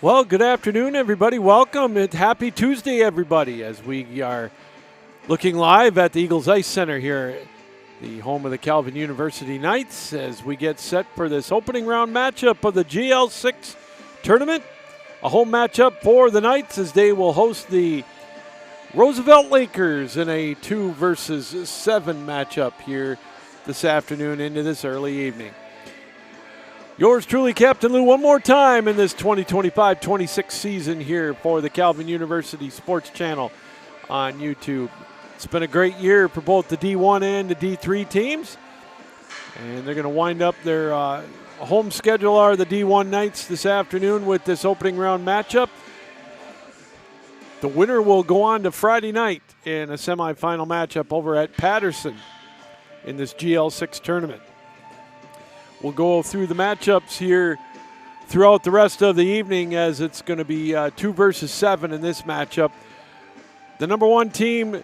Well, good afternoon, everybody. Welcome and happy Tuesday, everybody, as we are looking live at the Eagles Ice Center here, the home of the Calvin University Knights, as we get set for this opening round matchup of the GL6 tournament. A home matchup for the Knights as they will host the Roosevelt Lakers in a 2 versus 7 matchup here this afternoon into this early evening. Yours truly, Captain Lou, one more time in this 2025-26 season here for the Calvin University Sports Channel on YouTube. It's been a great year for both the D1 and the D3 teams, and they're going to wind up their home schedule are the D1 Knights this afternoon with this opening round matchup. The winner will go on to Friday night in a semifinal matchup over at Patterson in this GL6 tournament. We'll go through the matchups here throughout the rest of the evening as it's going to be 2 versus 7 in this matchup. The number one team,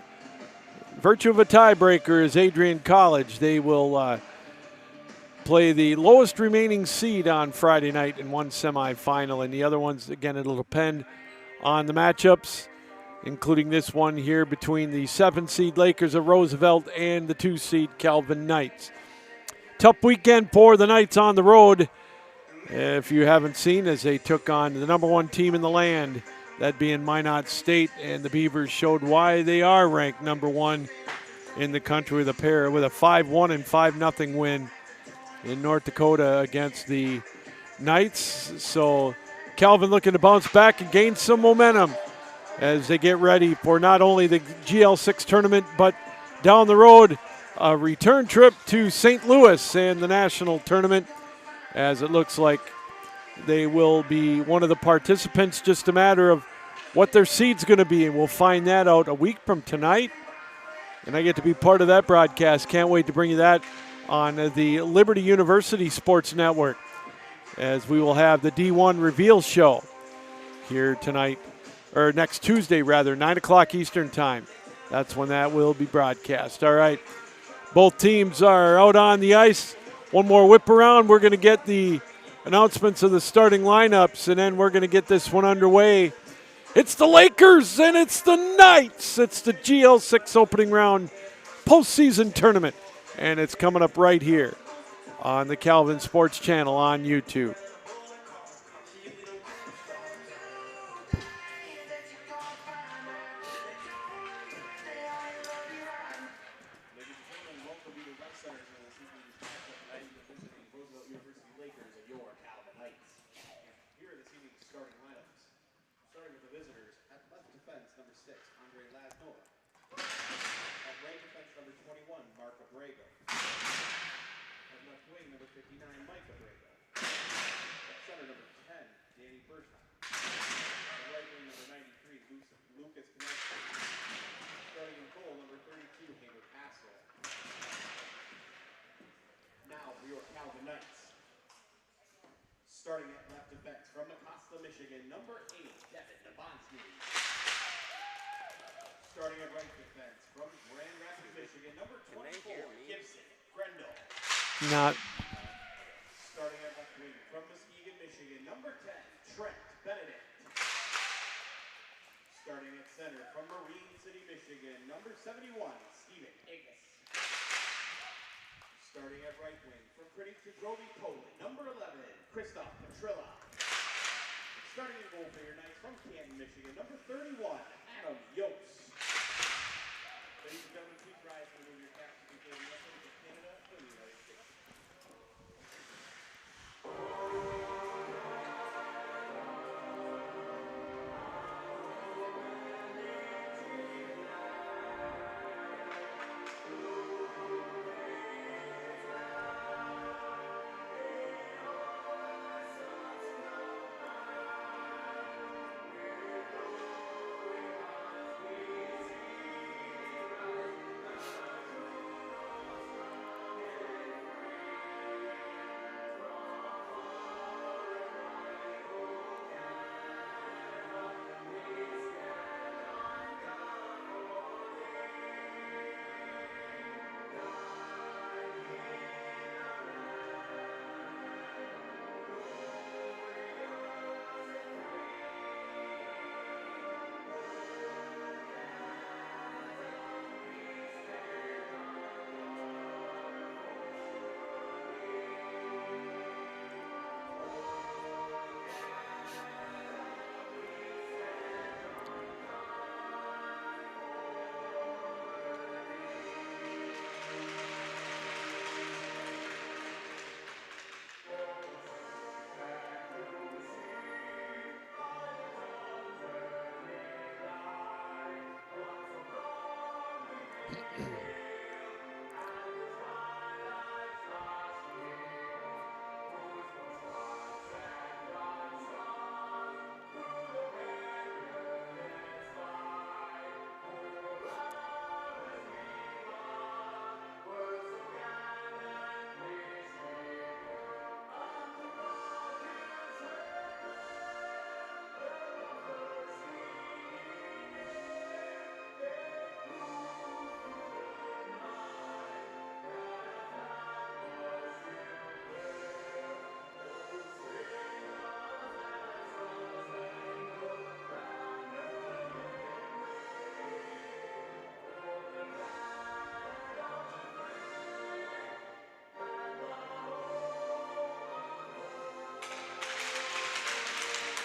virtue of a tiebreaker, is Adrian College. They will play the lowest remaining seed on Friday night in one semifinal, and the other ones, again, it'll depend on the matchups, including this one here between the 7-seed Lakers of Roosevelt and the 2-seed Calvin Knights. Tough weekend for the Knights on the road, if you haven't seen, as they took on the number one team in the land, that being Minot State, and the Beavers showed why they are ranked number one in the country with a 5-1 and 5-0 win in North Dakota against the Knights. So Calvin looking to bounce back and gain some momentum as they get ready for not only the GL6 tournament, but down the road, a return trip to St. Louis and the national tournament, as it looks like they will be one of the participants. Just a matter of what their seed's going to be, and we'll find that out a week from tonight. And I get to be part of that broadcast. Can't wait to bring you that on the Liberty University Sports Network, as we will have the D1 Reveal Show here tonight, or next Tuesday rather, 9 o'clock Eastern Time. That's when that will be broadcast. All right. Both teams are out on the ice. One more whip around. We're going to get the announcements of the starting lineups, and then we're going to get this one underway. It's the Lakers and it's the Knights. It's the GL6 opening round postseason tournament, and it's coming up right here on the Calvin Sports Channel on YouTube. Starting at left defense from Michigan, number 8, Devin Nabonsky. Starting at right defense from Grand Rapids, Michigan, number 24, Gibson Grendel. Not. Starting at left wing from Muskegon, Michigan, number 10, Trent Benedict. Starting at center from Marine City, Michigan, number 71, Steven Agus. Starting at right wing from Pretty Chudrovi, Poland, number 11, Christoph Petrilla. Starting in goal for your Knights from Canton, Michigan, number 31, Adam Yost. Ladies and gentlemen, please rise to remove your caps to the reference of Canada and the United States.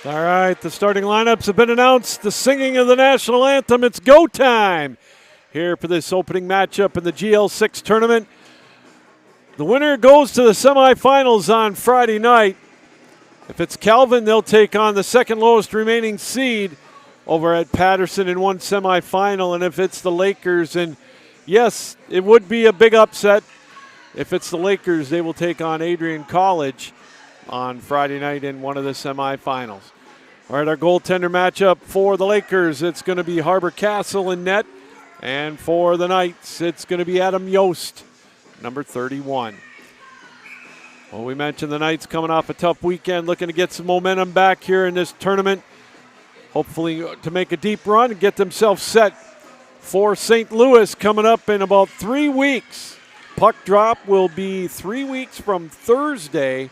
All right, the starting lineups have been announced. The singing of the national anthem. It's go time here for this opening matchup in the GL6 tournament. The winner goes to the semifinals on Friday night. If it's Calvin, they'll take on the second lowest remaining seed over at Patterson in one semifinal. And if it's the Lakers, and yes, it would be a big upset. If it's the Lakers, they will take on Adrian College on Friday night in one of the semifinals. All right, our goaltender matchup for the Lakers, it's going to be Harbor Castle in net. And for the Knights, it's going to be Adam Yost, number 31. Well, we mentioned the Knights coming off a tough weekend, looking to get some momentum back here in this tournament. Hopefully to make a deep run and get themselves set for St. Louis coming up in about 3 weeks. Puck drop will be 3 weeks from Thursday.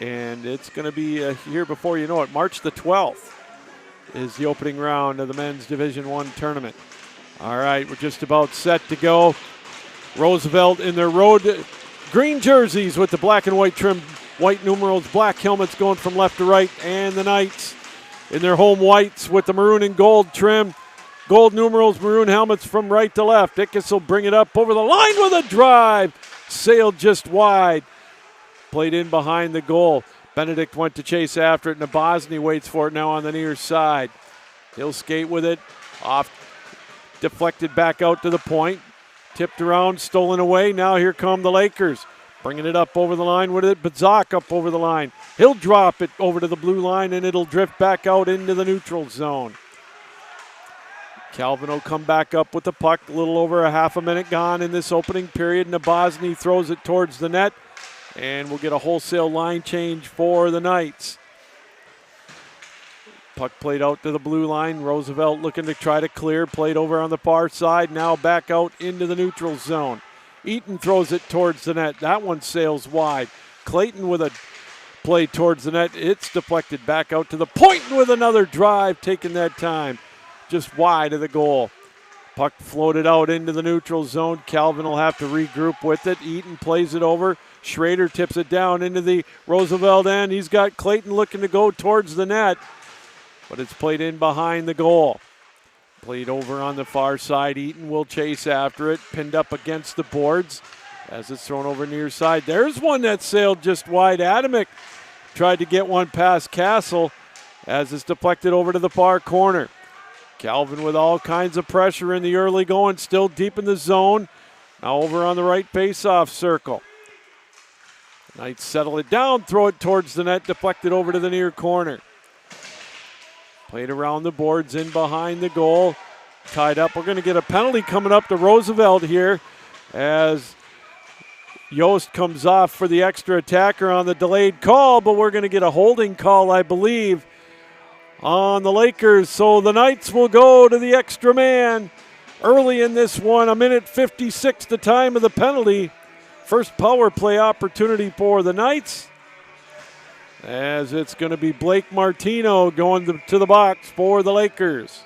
And it's going to be here before you know it. March the 12th is the opening round of the men's Division I tournament. All right, we're just about set to go. Roosevelt in their road green jerseys with the black and white trim, white numerals, black helmets going from left to right. And the Knights in their home whites with the maroon and gold trim. Gold numerals, maroon helmets from right to left. Ickes will bring it up over the line with a drive. Sailed just wide. Played in behind the goal. Benedict went to chase after it. Nabozny waits for it now on the near side. He'll skate with it. Off, deflected back out to the point. Tipped around, stolen away. Now here come the Lakers. Bringing it up over the line with it. Bazak up over the line. He'll drop it over to the blue line, and it'll drift back out into the neutral zone. Calvin will come back up with the puck. A little over a half a minute gone in this opening period. Nabozny throws it towards the net, and we'll get a wholesale line change for the Knights. Puck played out to the blue line. Roosevelt looking to try to clear. Played over on the far side. Now back out into the neutral zone. Eaton throws it towards the net. That one sails wide. Clayton with a play towards the net. It's deflected back out to the point with another drive, taking that time just wide of the goal. Puck floated out into the neutral zone. Calvin will have to regroup with it. Eaton plays it over. Schrader tips it down into the Roosevelt end. He's got Clayton looking to go towards the net, but it's played in behind the goal. Played over on the far side. Eaton will chase after it. Pinned up against the boards as it's thrown over near side. There's one that sailed just wide. Adamick tried to get one past Castle as it's deflected over to the far corner. Calvin with all kinds of pressure in the early going, still deep in the zone. Now over on the right face-off circle. Knights settle it down, throw it towards the net, deflected over to the near corner. Played around the boards, in behind the goal. Tied up. We're going to get a penalty coming up to Roosevelt here as Yost comes off for the extra attacker on the delayed call, but we're going to get a holding call, I believe, on the Lakers. So the Knights will go to the extra man early in this one. 1:56 the time of the penalty. First power play opportunity for the Knights, as it's going to be Blake Martino going to the box for the Lakers.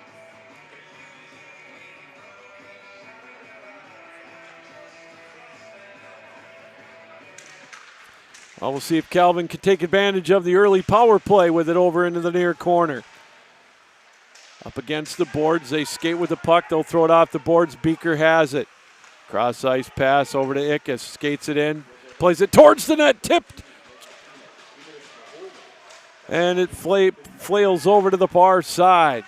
Well, we'll see if Calvin can take advantage of the early power play with it over into the near corner. Up against the boards, they skate with the puck. They'll throw it off the boards. Beaker has it. Cross ice pass over to Ickes. Skates it in. Plays it towards the net. Tipped. And it flails over to the far side.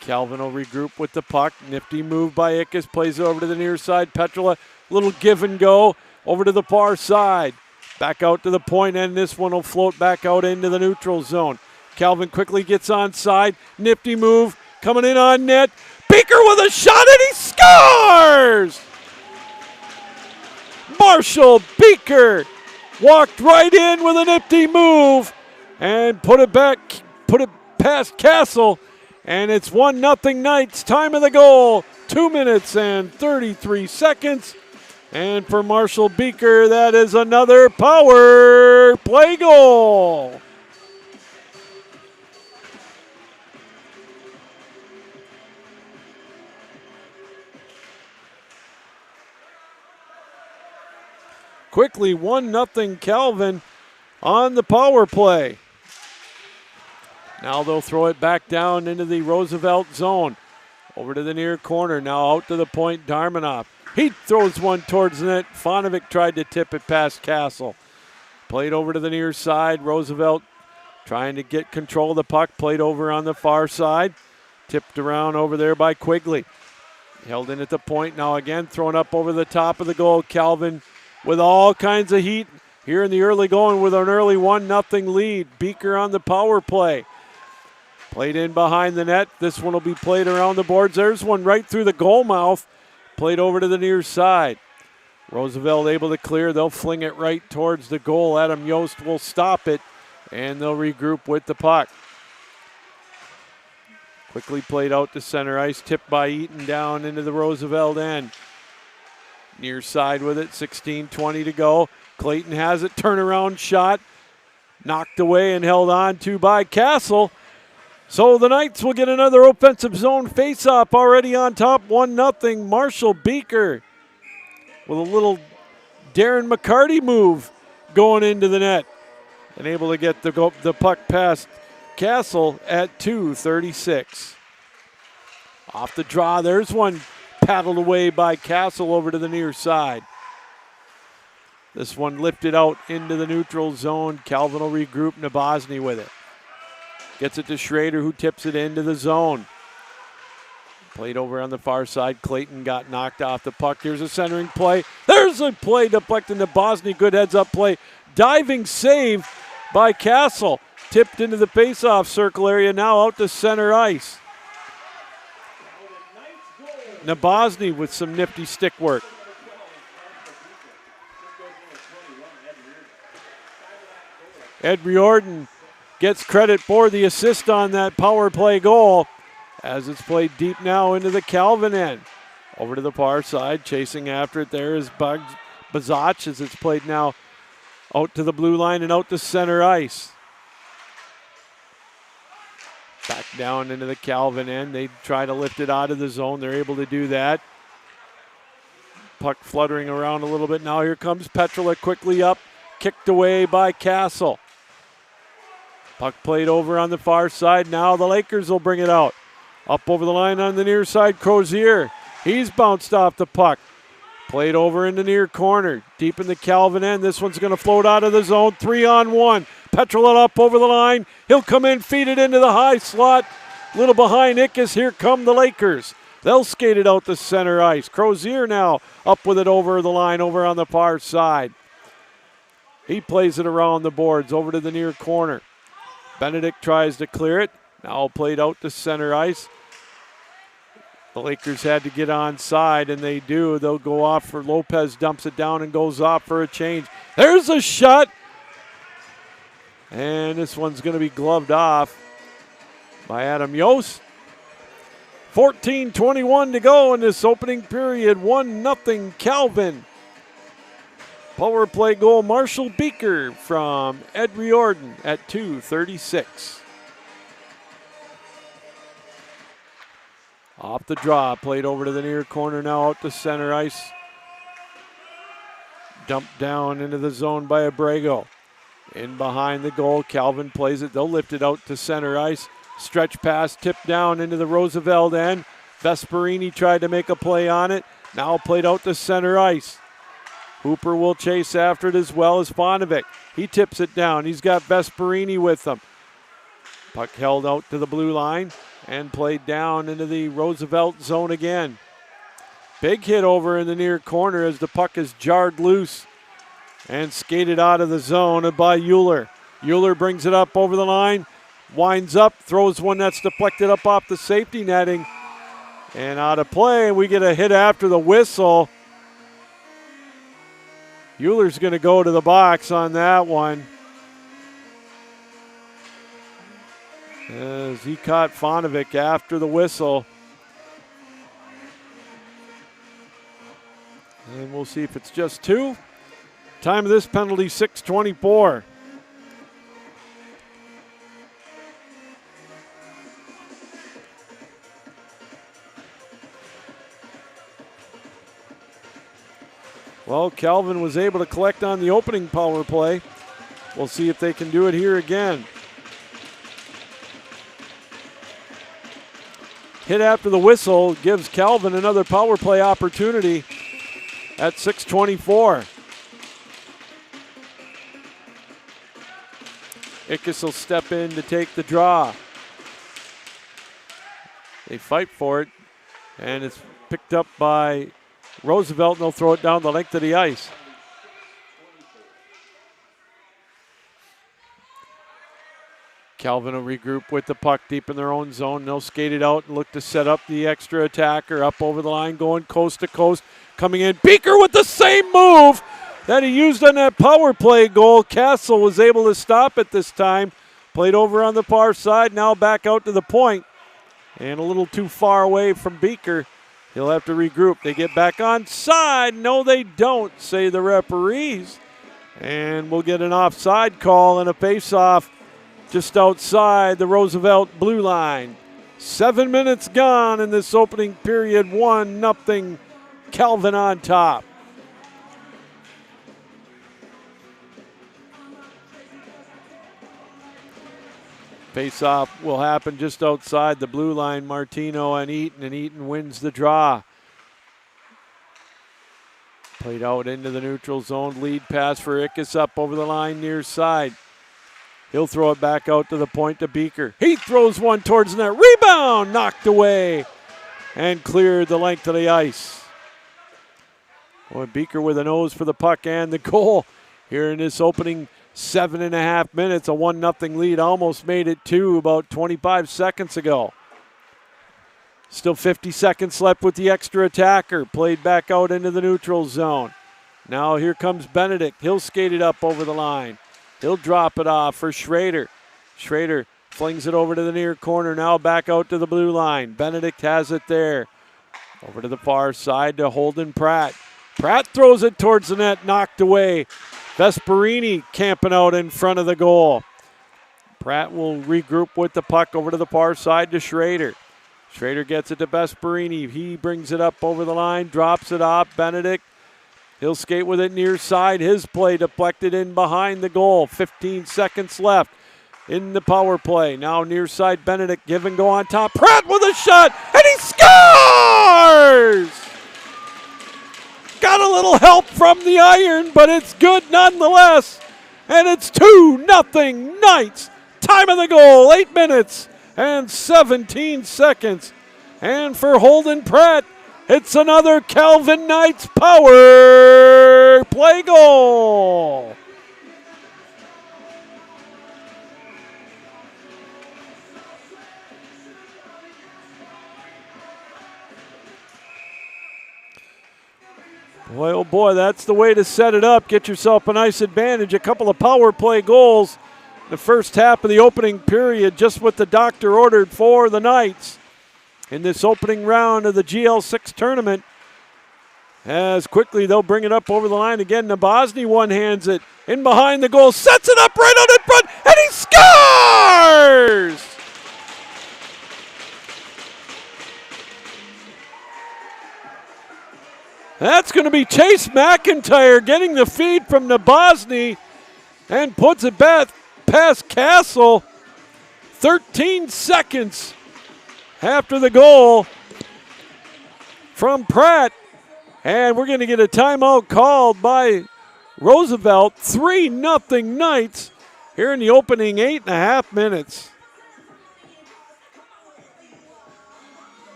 Calvin will regroup with the puck. Nifty move by Ickes. Plays it over to the near side. Petrula, little give and go over to the far side. Back out to the point, and this one will float back out into the neutral zone. Calvin quickly gets onside. Nifty move coming in on net. Beaker with a shot, and he scores! Marshall Beaker walked right in with a nifty move and put it past Castle, and it's 1-0 Knights. Time of the goal, 2 minutes and 33 seconds. And for Marshall Beaker, that is another power play goal. Quickly, 1-0 Calvin. on the power play. Now they'll throw it back down into the Roosevelt zone. Over to the near corner. Now out to the point, Darmanoff. He throws one towards the net. Fonovic tried to tip it past Castle. Played over to the near side. Roosevelt trying to get control of the puck. Played over on the far side. Tipped around over there by Quigley. Held in at the point. Now again thrown up over the top of the goal. Calvin with all kinds of heat here in the early going with an early 1-0 lead. Beaker on the power play. Played in behind the net. This one will be played around the boards. There's one right through the goal mouth. Played over to the near side. Roosevelt able to clear. They'll fling it right towards the goal. Adam Yost will stop it, and they'll regroup with the puck. Quickly played out to center ice. Tipped by Eaton down into the Roosevelt end. Near side with it. 16:20 to go. Clayton has it. Turnaround shot. Knocked away and held on to by Castle. So the Knights will get another offensive zone faceoff already on top, 1-0. Marshall Beaker with a little Darren McCarty move going into the net and able to get the puck past Castle at 2:36. Off the draw, there's one paddled away by Castle over to the near side. This one lifted out into the neutral zone. Calvin will regroup. Nabozny with it. Gets it to Schrader, who tips it into the zone. Played over on the far side. Clayton got knocked off the puck. Here's a centering play. There's a play deflected to Bosny. Good heads-up play. Diving save by Castle. Tipped into the face-off circle area. Now out to center ice. Nabozny with some nifty stick work. Ed Riordan gets credit for the assist on that power play goal as it's played deep now into the Calvin end. Over to the far side, chasing after it there is Bazach as it's played now out to the blue line and out to center ice. Back down into the Calvin end. They try to lift it out of the zone. They're able to do that. Puck fluttering around a little bit. Now here comes Petrola quickly up. Kicked away by Castle. Puck played over on the far side. Now the Lakers will bring it out. Up over the line on the near side, Crozier. He's bounced off the puck. Played over in the near corner. Deep in the Calvin end. This one's going to float out of the zone. 3-on-1. Petrola up over the line. He'll come in, feed it into the high slot. A little behind Ickes. Here come the Lakers. They'll skate it out to center ice. Crozier now up with it over the line over on the far side. He plays it around the boards over to the near corner. Benedict tries to clear it. Now played out to center ice. The Lakers had to get onside, and they do. They'll go off for Lopez, dumps it down and goes off for a change. There's a shot. And this one's going to be gloved off by Adam Yost. 14:21 to go in this opening period. 1-0 Calvin. Power play goal, Marshall Beaker from Ed Riordan at 2:36. Off the draw, played over to the near corner, now out to center ice. Dumped down into the zone by Abrego. In behind the goal, Calvin plays it. They'll lift it out to center ice. Stretch pass, tipped down into the Roosevelt end. Vesperini tried to make a play on it. Now played out to center ice. Hooper will chase after it as well as Fonovic. He tips it down. He's got Vesperini with him. Puck held out to the blue line and played down into the Roosevelt zone again. Big hit over in the near corner as the puck is jarred loose and skated out of the zone by Euler. Euler brings it up over the line, winds up, throws one that's deflected up off the safety netting and out of play. And we get a hit after the whistle. Euler's going to go to the box on that one, as he caught Fonovic after the whistle. And we'll see if it's just two. Time of this penalty, 6:24. Well, Calvin was able to collect on the opening power play. We'll see if they can do it here again. Hit after the whistle gives Calvin another power play opportunity at 6:24. Ickes will step in to take the draw. They fight for it, and it's picked up by Roosevelt, and they'll throw it down the length of the ice. Calvin will regroup with the puck deep in their own zone. They'll skate it out and look to set up the extra attacker up over the line, going coast to coast, coming in. Beaker with the same move that he used on that power play goal. Castle was able to stop it this time. Played over on the far side, now back out to the point. And a little too far away from Beaker. He'll have to regroup. They get back on side. No, they don't, say the referees. And we'll get an offside call and a face-off just outside the Roosevelt blue line. 7 minutes gone in this opening period. 1-0 Calvin on top. Face-off will happen just outside the blue line. Martino and Eaton wins the draw. Played out into the neutral zone. Lead pass for Ickes up over the line near side. He'll throw it back out to the point to Beaker. He throws one towards the net. Rebound knocked away and cleared the length of the ice. Boy, Beaker with a nose for the puck and the goal here in this opening 7.5 minutes. A 1-0 lead. Almost made it 2 about 25 seconds ago. Still 50 seconds left with the extra attacker. Played back out into the neutral zone. Now here comes Benedict. He'll skate it up over the line. He'll drop it off for Schrader. Schrader flings it over to the near corner. Now back out to the blue line. Benedict has it there. Over to the far side to Holden Pratt. Pratt throws it towards the net, knocked away. Vesperini camping out in front of the goal. Pratt will regroup with the puck over to the far side to Schrader. Schrader gets it to Vesperini. He brings it up over the line, drops it off. Benedict. He'll skate with it near side. His play deflected in behind the goal. 15 seconds left in the power play. Now near side Benedict, give and go on top. Pratt with a shot, and he scores! Got a little help from the iron, but it's good nonetheless. And it's 2-0 Knights. Time of the goal, 8 minutes and 17 seconds. And for Holden Pratt, it's another Calvin Knights power play goal. Boy, oh boy, that's the way to set it up. Get yourself a nice advantage. A couple of power play goals the first half of the opening period, just what the doctor ordered for the Knights in this opening round of the GL6 tournament. As quickly they'll bring it up over the line again. Nabozny one-hands it in behind the goal, sets it up right out in front, and he scores! That's going to be Chase McIntyre getting the feed from Nabozny and puts it back past Castle. 13 seconds after the goal from Pratt. And we're going to get a timeout called by Roosevelt. 3-0 Knights here in the opening 8.5 minutes.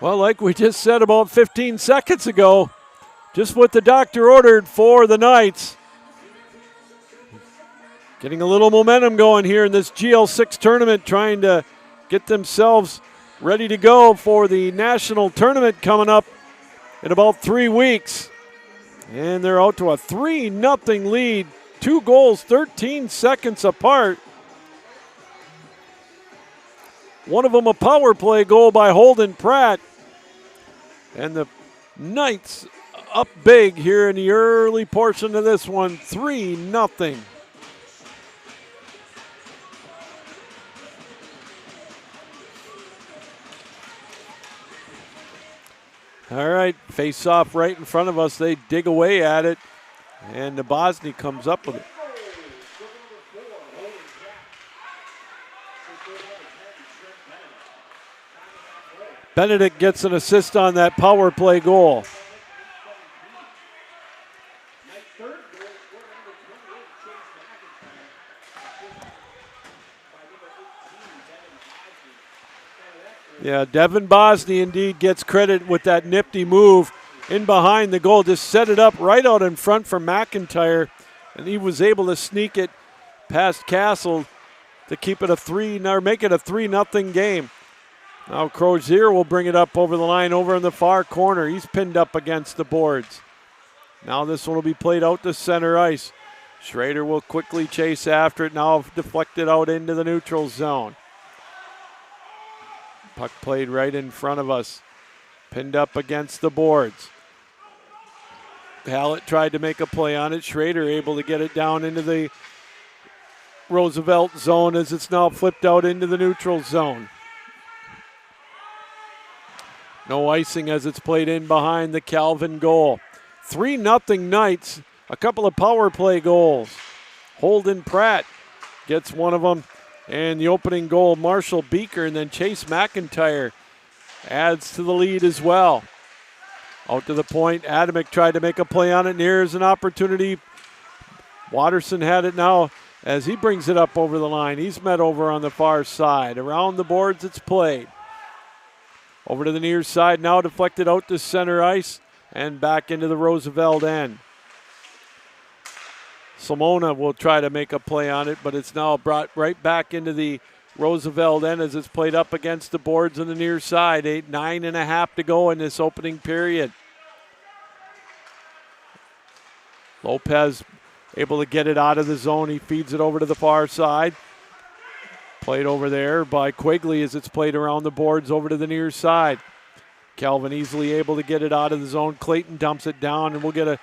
Well, like we just said about 15 seconds ago, just what the doctor ordered for the Knights. Getting a little momentum going here in this GL6 tournament, trying to get themselves ready to go for the national tournament coming up in about 3 weeks. And they're out to a 3-0 lead. 2 goals, 13 seconds apart. One of them a power play goal by Holden Pratt. And the Knights up big here in the early portion of this one, 3-0. All right, face off right in front of us. They dig away at it, and Nabozny comes up with it. Benedict gets an assist on that power play goal. Yeah, Devin Bosney indeed gets credit with that nifty move in behind the goal. Just set it up right out in front for McIntyre, and he was able to sneak it past Castle to keep it a 3, or make it a 3-0 game. Now Crozier will bring it up over the line over in the far corner. He's pinned up against the boards. Now this one will be played out to center ice. Schrader will quickly chase after it, now deflected out into the neutral zone. Puck played right in front of us, pinned up against the boards. Hallett tried to make a play on it. Schrader able to get it down into the Roosevelt zone as it's now flipped out into the neutral zone. No icing as it's played in behind the Calvin goal. 3-0 Knights, a couple of power play goals. Holden Pratt gets one of them. And the opening goal, Marshall Beaker, and then Chase McIntyre adds to the lead as well. Out to the point, Adamick tried to make a play on it, and here's an opportunity. Watterson had it now as he brings it up over the line. He's met over on the far side. Around the boards it's played. Over to the near side, now deflected out to center ice and back into the Roosevelt end. Simona will try to make a play on it, but it's now brought right back into the Roosevelt end as it's played up against the boards on the near side. 9.5 to go in this opening period. Lopez able to get it out of the zone. He feeds it over to the far side. Played over there by Quigley as it's played around the boards over to the near side. Calvin easily able to get it out of the zone. Clayton dumps it down, and we'll get a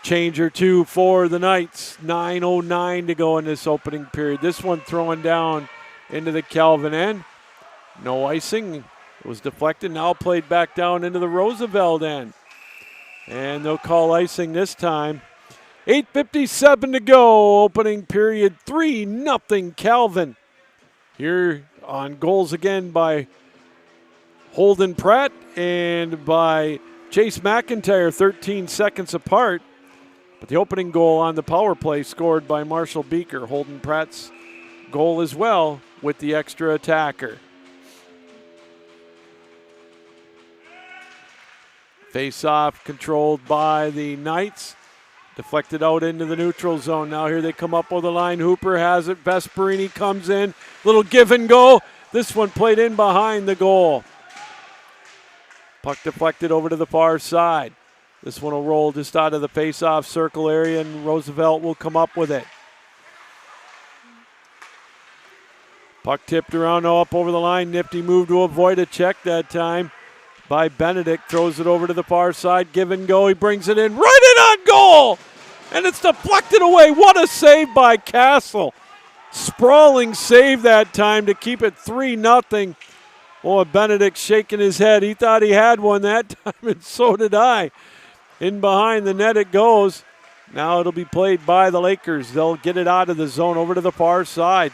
change or two for the Knights. 9:09 to go in this opening period. This one throwing down into the Calvin end. No icing. It was deflected. Now played back down into the Roosevelt end. And they'll call icing this time. 8:57 to go. Opening period. 3-0 Calvin. Here on goals again by Holden Pratt and by Chase McIntyre, 13 seconds apart. But the opening goal on the power play scored by Marshall Beaker. Holden Pratt's goal as well with the extra attacker. Face-off controlled by the Knights. Deflected out into the neutral zone. Now here they come up with the line. Hooper has it. Vesperini comes in. Little give and go. This one played in behind the goal. Puck deflected over to the far side. This one will roll just out of the face-off circle area, and Roosevelt will come up with it. Puck tipped around, now up over the line. Nifty move to avoid a check that time by Benedict. Throws it over to the far side. Give and go. He brings it in. Right in on goal! And it's deflected away. What a save by Castle. Sprawling save that time to keep it 3-0. Boy, Benedict shaking his head. He thought he had one that time, and so did I. In behind the net it goes. Now it'll be played by the Lakers. They'll get it out of the zone over to the far side.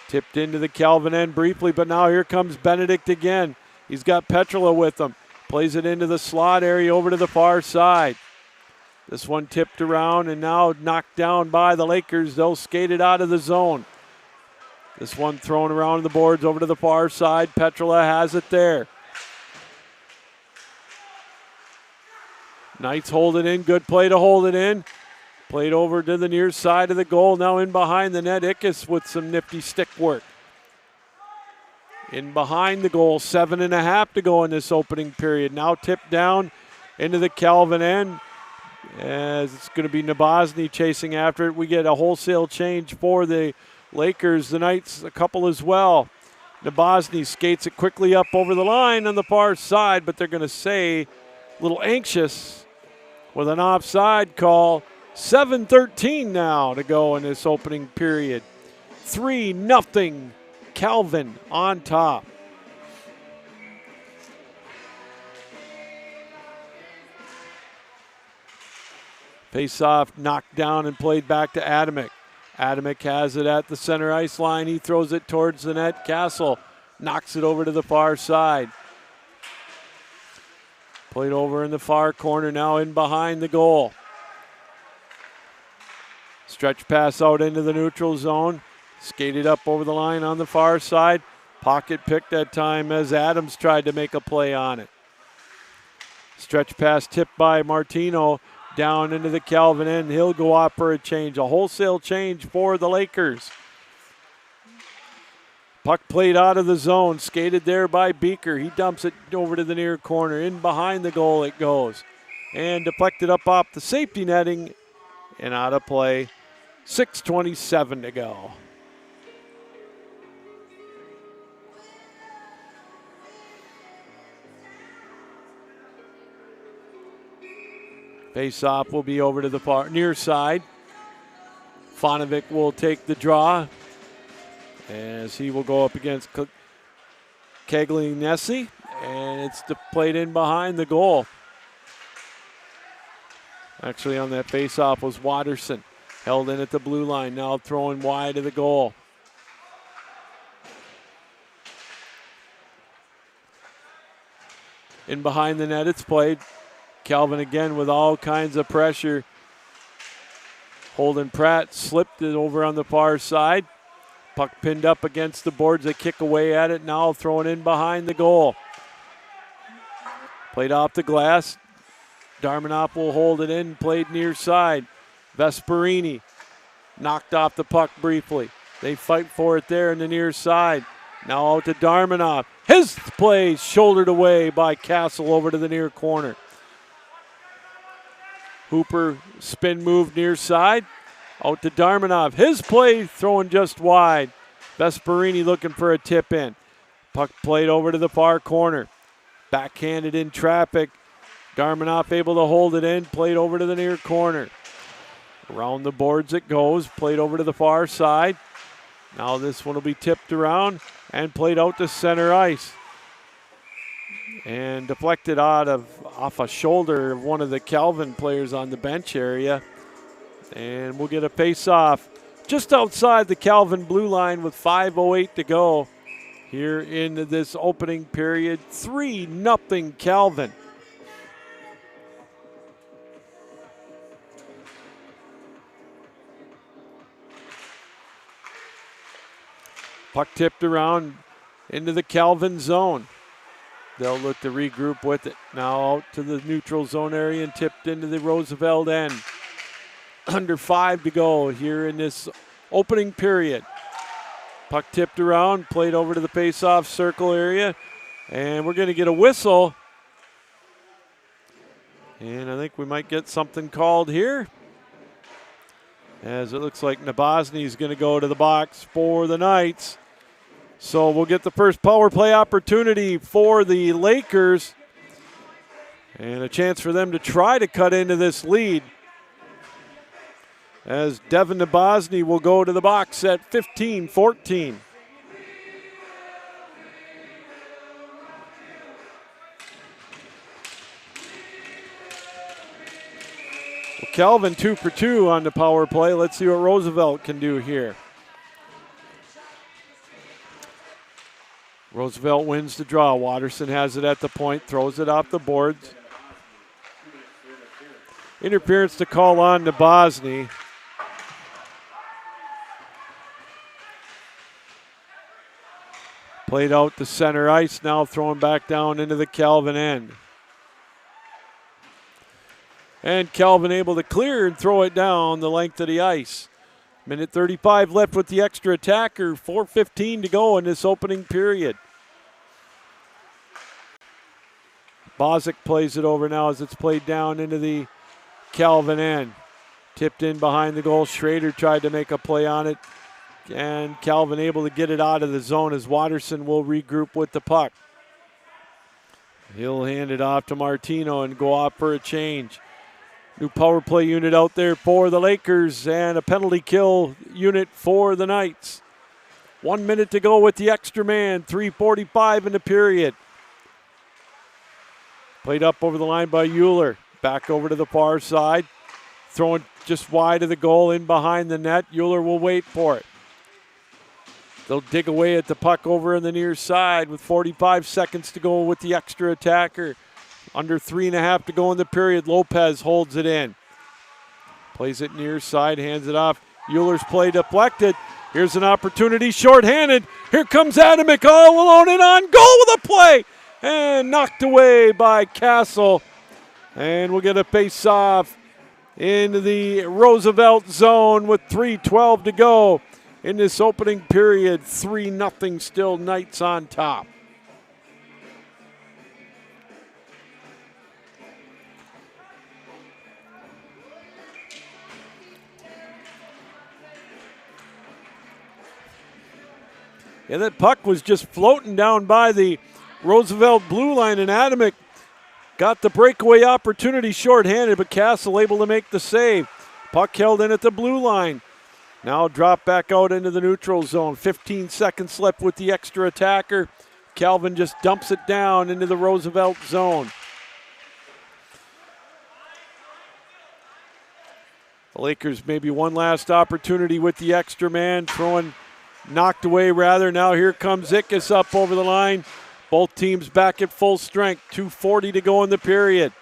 Tipped into the Calvin end briefly, but now here comes Benedict again. He's got Petrola with him. Plays it into the slot area over to the far side. This one tipped around and now knocked down by the Lakers. They'll skate it out of the zone. This one thrown around the boards over to the far side. Petrola has it there. Knights hold it in. Good play to hold it in. Played over to the near side of the goal. Now in behind the net. Ickes with some nifty stick work. In behind the goal. 7.5 to go in this opening period. Now tipped down into the Calvin end. As it's going to be Nabozny chasing after it. We get a wholesale change for the Lakers. The Knights a couple as well. Nabozny skates it quickly up over the line on the far side, but they're going to say a little anxious with an offside call. 7:13 now to go in this opening period. 3-0 Calvin on top. Face-off knocked down and played back to Adamick. Adamick has it at the center ice line. He throws it towards the net. Castle knocks it over to the far side. Played over in the far corner, now in behind the goal. Stretch pass out into the neutral zone. Skated up over the line on the far side. Pocket pick that time as Adams tried to make a play on it. Stretch pass tipped by Martino down into the Calvin end. He'll go out for a change, a wholesale change for the Lakers. Puck played out of the zone, skated there by Beaker. He dumps it over to the near corner. In behind the goal it goes. And deflected up off the safety netting and out of play. 6:27 to go. Face-off will be over to the far near side. Fonovic will take the draw as he will go up against Caglianesi, and it's played in behind the goal. Actually on that face-off was Watterson. Held in at the blue line, now throwing wide of the goal. In behind the net it's played. Calvin again with all kinds of pressure. Holden Pratt slipped it over on the far side. Puck pinned up against the boards. They kick away at it. Now throwing in behind the goal. Played off the glass. Darmanov will hold it in. Played near side. Vesperini knocked off the puck briefly. They fight for it there in the near side. Now out to Darmanov. His play shouldered away by Castle over to the near corner. Hooper spin move near side. Out to Darmanov. His play throwing just wide. Vesperini looking for a tip in. Puck played over to the far corner. Backhanded in traffic. Darmanov able to hold it in. Played over to the near corner. Around the boards it goes. Played over to the far side. Now this one will be tipped around and played out to center ice. And deflected off a shoulder of one of the Calvin players on the bench area. And we'll get a face-off just outside the Calvin blue line with 5:08 to go here in this opening period. 3-0 Calvin. Puck tipped around into the Calvin zone. They'll look to regroup with it. Now out to the neutral zone area and tipped into the Roosevelt end. Under 5 to go here in this opening period. Puck tipped around, played over to the face-off circle area, and we're going to get a whistle. And I think we might get something called here, as it looks like Nabozny is going to go to the box for the Knights. So we'll get the first power play opportunity for the Lakers and a chance for them to try to cut into this lead, as Devin Nabozny will go to the box at 15-14. Well, Calvin 2 for 2 on the power play. Let's see what Roosevelt can do here. Roosevelt wins the draw. Watterson has it at the point, throws it off the boards. Interference to call on Nabozny. Played out to center ice, now throwing back down into the Calvin end. And Calvin able to clear and throw it down the length of the ice. Minute 35 left with the extra attacker. 4:15 to go in this opening period. Bozic plays it over now as it's played down into the Calvin end. Tipped in behind the goal. Schrader tried to make a play on it. And Calvin able to get it out of the zone as Watterson will regroup with the puck. He'll hand it off to Martino and go off for a change. New power play unit out there for the Lakers and a penalty kill unit for the Knights. 1 minute to go with the extra man. 3:45 in the period. Played up over the line by Euler. Back over to the far side. Throwing just wide of the goal in behind the net. Euler will wait for it. They'll dig away at the puck over in the near side with 45 seconds to go with the extra attacker. Under 3.5 to go in the period. Lopez holds it in. Plays it near side, hands it off. Euler's play deflected. Here's an opportunity, shorthanded. Here comes Adamick all alone and on goal with a play. And knocked away by Castle. And we'll get a face-off into the Roosevelt zone with 3:12 to go in this opening period. 3-0 still, Knights on top. Yeah, that puck was just floating down by the Roosevelt blue line, and Adamick got the breakaway opportunity shorthanded, but Castle able to make the save. Puck held in at the blue line. Now drop back out into the neutral zone. 15 seconds left with the extra attacker. Calvin just dumps it down into the Roosevelt zone. The Lakers maybe one last opportunity with the extra man. Knocked away rather. Now here comes Ickes up over the line. Both teams back at full strength. 2:40 to go in the period.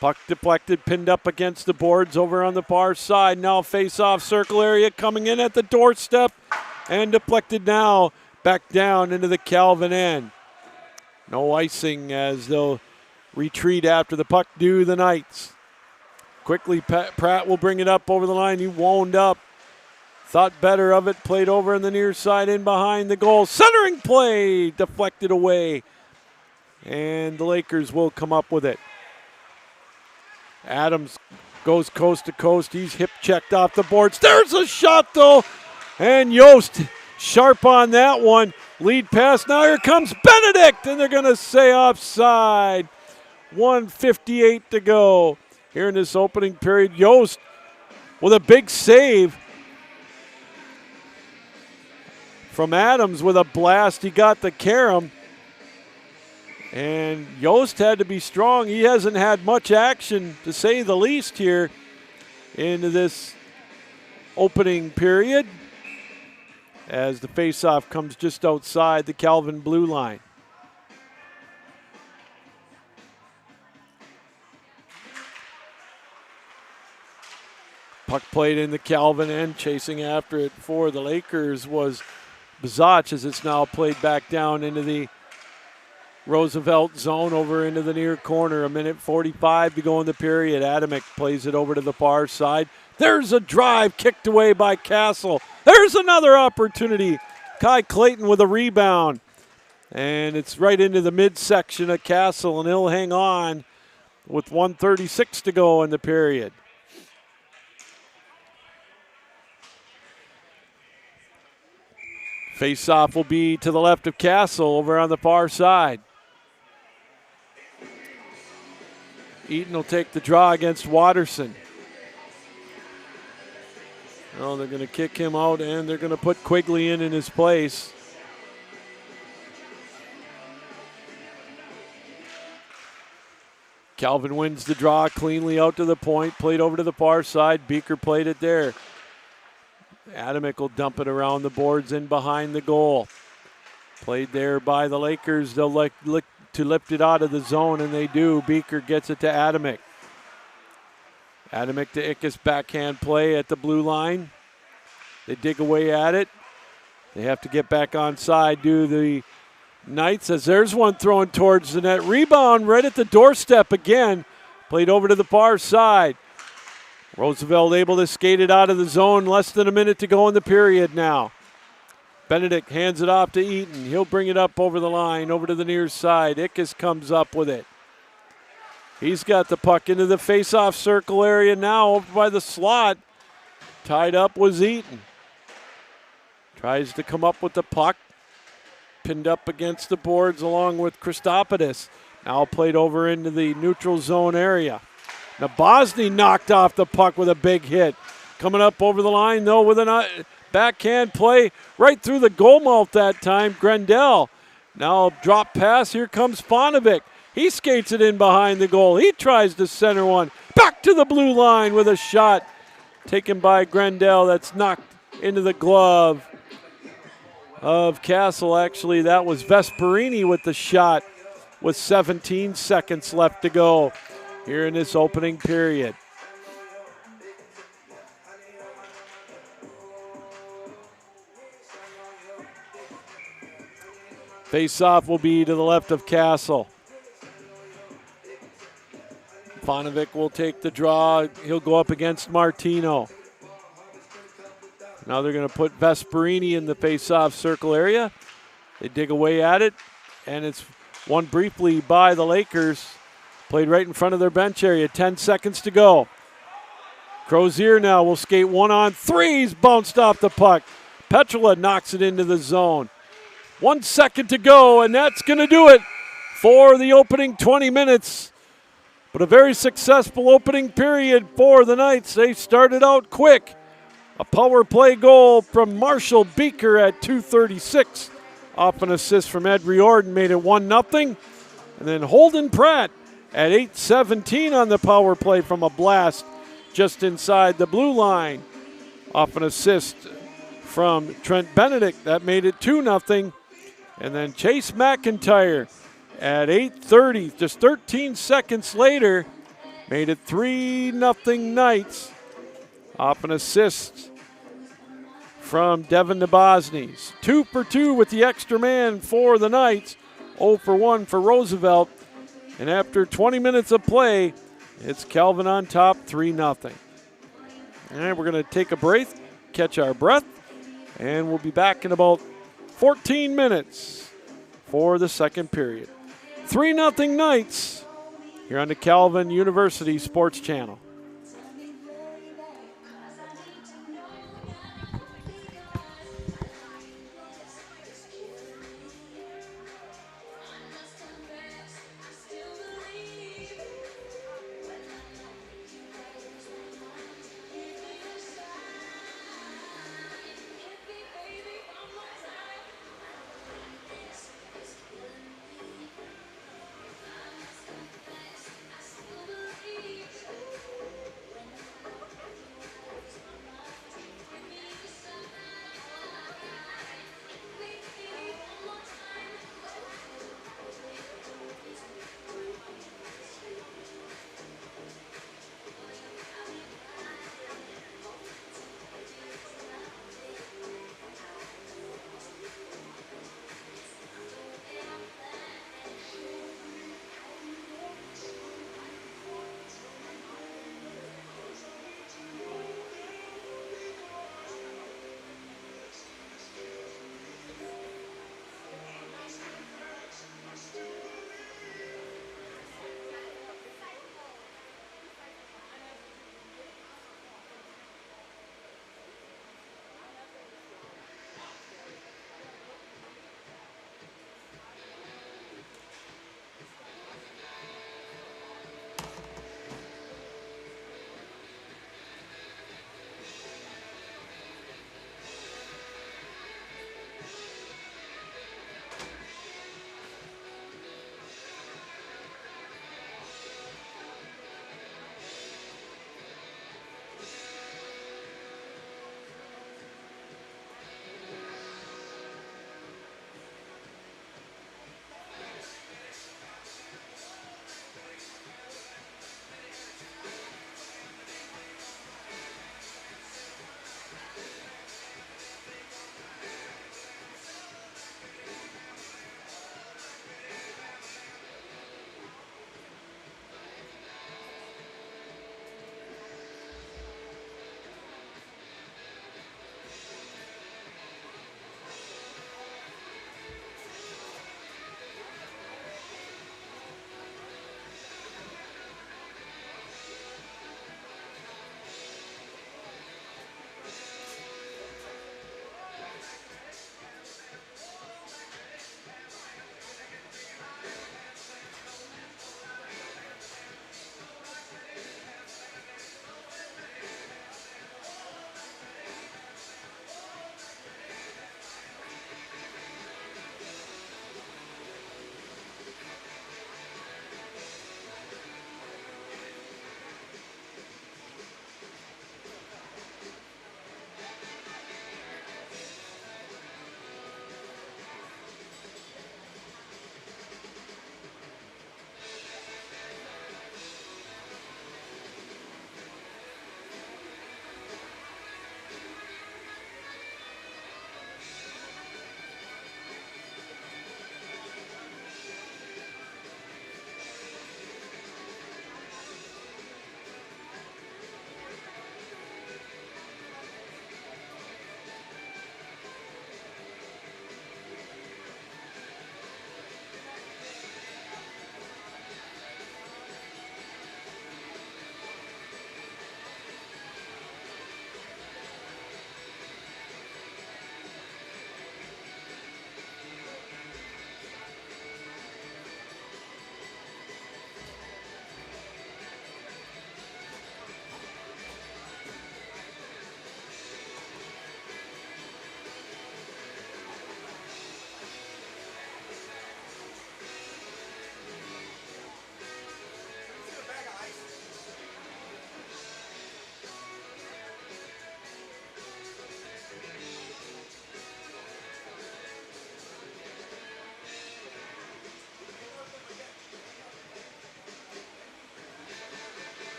Puck deflected, pinned up against the boards over on the far side. Now face-off circle area coming in at the doorstep and deflected now back down into the Calvin end. No icing as they'll retreat after the puck do the Knights. Quickly Pratt will bring it up over the line. He wound up. Thought better of it, played over in the near side in behind the goal. Centering play, deflected away. And the Lakers will come up with it. Adams goes coast to coast. He's hip checked off the boards. There's a shot though. And Yost sharp on that one. Lead pass. Now here comes Benedict. And they're going to say offside. 1:58 to go here in this opening period. Yost with a big save from Adams with a blast. He got the carom. And Yost had to be strong. He hasn't had much action, to say the least, here into this opening period as the faceoff comes just outside the Calvin blue line. Puck played in the Calvin end. Chasing after it for the Lakers was Bazach, as it's now played back down into the Roosevelt zone over into the near corner. 1:45 to go in the period. Adamick plays it over to the far side. There's a drive kicked away by Castle. There's another opportunity. Kai Clayton with a rebound. And it's right into the midsection of Castle, and he'll hang on with 1:36 to go in the period. Face-off will be to the left of Castle over on the far side. Eaton will take the draw against Watterson. Oh, they're going to kick him out, and they're going to put Quigley in his place. Calvin wins the draw cleanly out to the point, played over to the far side. Beaker played it there. Adamick will dump it around the boards in behind the goal. Played there by the Lakers. They'll look to lift it out of the zone, and they do. Beaker gets it to Adamick. Adamick to Ickes, backhand play at the blue line. They dig away at it. They have to get back onside, do the Knights, as there's one thrown towards the net. Rebound right at the doorstep again. Played over to the far side. Roosevelt able to skate it out of the zone. Less than a minute to go in the period now. Benedict hands it off to Eaton. He'll bring it up over the line, over to the near side. Ickes comes up with it. He's got the puck into the face-off circle area now over by the slot. Tied up was Eaton. Tries to come up with the puck. Pinned up against the boards along with Christopoulos. Now played over into the neutral zone area. Now Bosny knocked off the puck with a big hit. Coming up over the line, though, with a backhand play right through the goal mouth that time. Grendel. Now drop pass. Here comes Fonovic. He skates it in behind the goal. He tries to center one. Back back to the blue line with a shot taken by Grendel that's knocked into the glove of Castle. Actually, that was Vesperini with the shot with 17 seconds left to go here in this opening period. Face-off will be to the left of Castle. Fonovic will take the draw. He'll go up against Martino. Now they're going to put Vesperini in the face-off circle area. They dig away at it, and it's won briefly by the Lakers. Played right in front of their bench area. 10 seconds to go. Crozier now will skate 1-on-3. He's bounced off the puck. Petrola knocks it into the zone. 1 second to go, and that's going to do it for the opening 20 minutes. But a very successful opening period for the Knights. They started out quick. A power play goal from Marshall Beaker at 2:36. Off an assist from Ed Riordan made it 1-0. And then Holden Pratt at 8:17 on the power play from a blast just inside the blue line. Off an assist from Trent Benedict. That made it 2-0. And then Chase McIntyre at 8:30, just 13 seconds later, made it 3-0 Knights. Off an assist from Devin Nabosny. 2 for 2 with the extra man for the Knights. 0 for 1 for Roosevelt. And after 20 minutes of play, it's Calvin on top, 3-0. And we're going to take a break, catch our breath, and we'll be back in about 14 minutes for the second period. 3-0 Knights here on the Calvin University Sports Channel.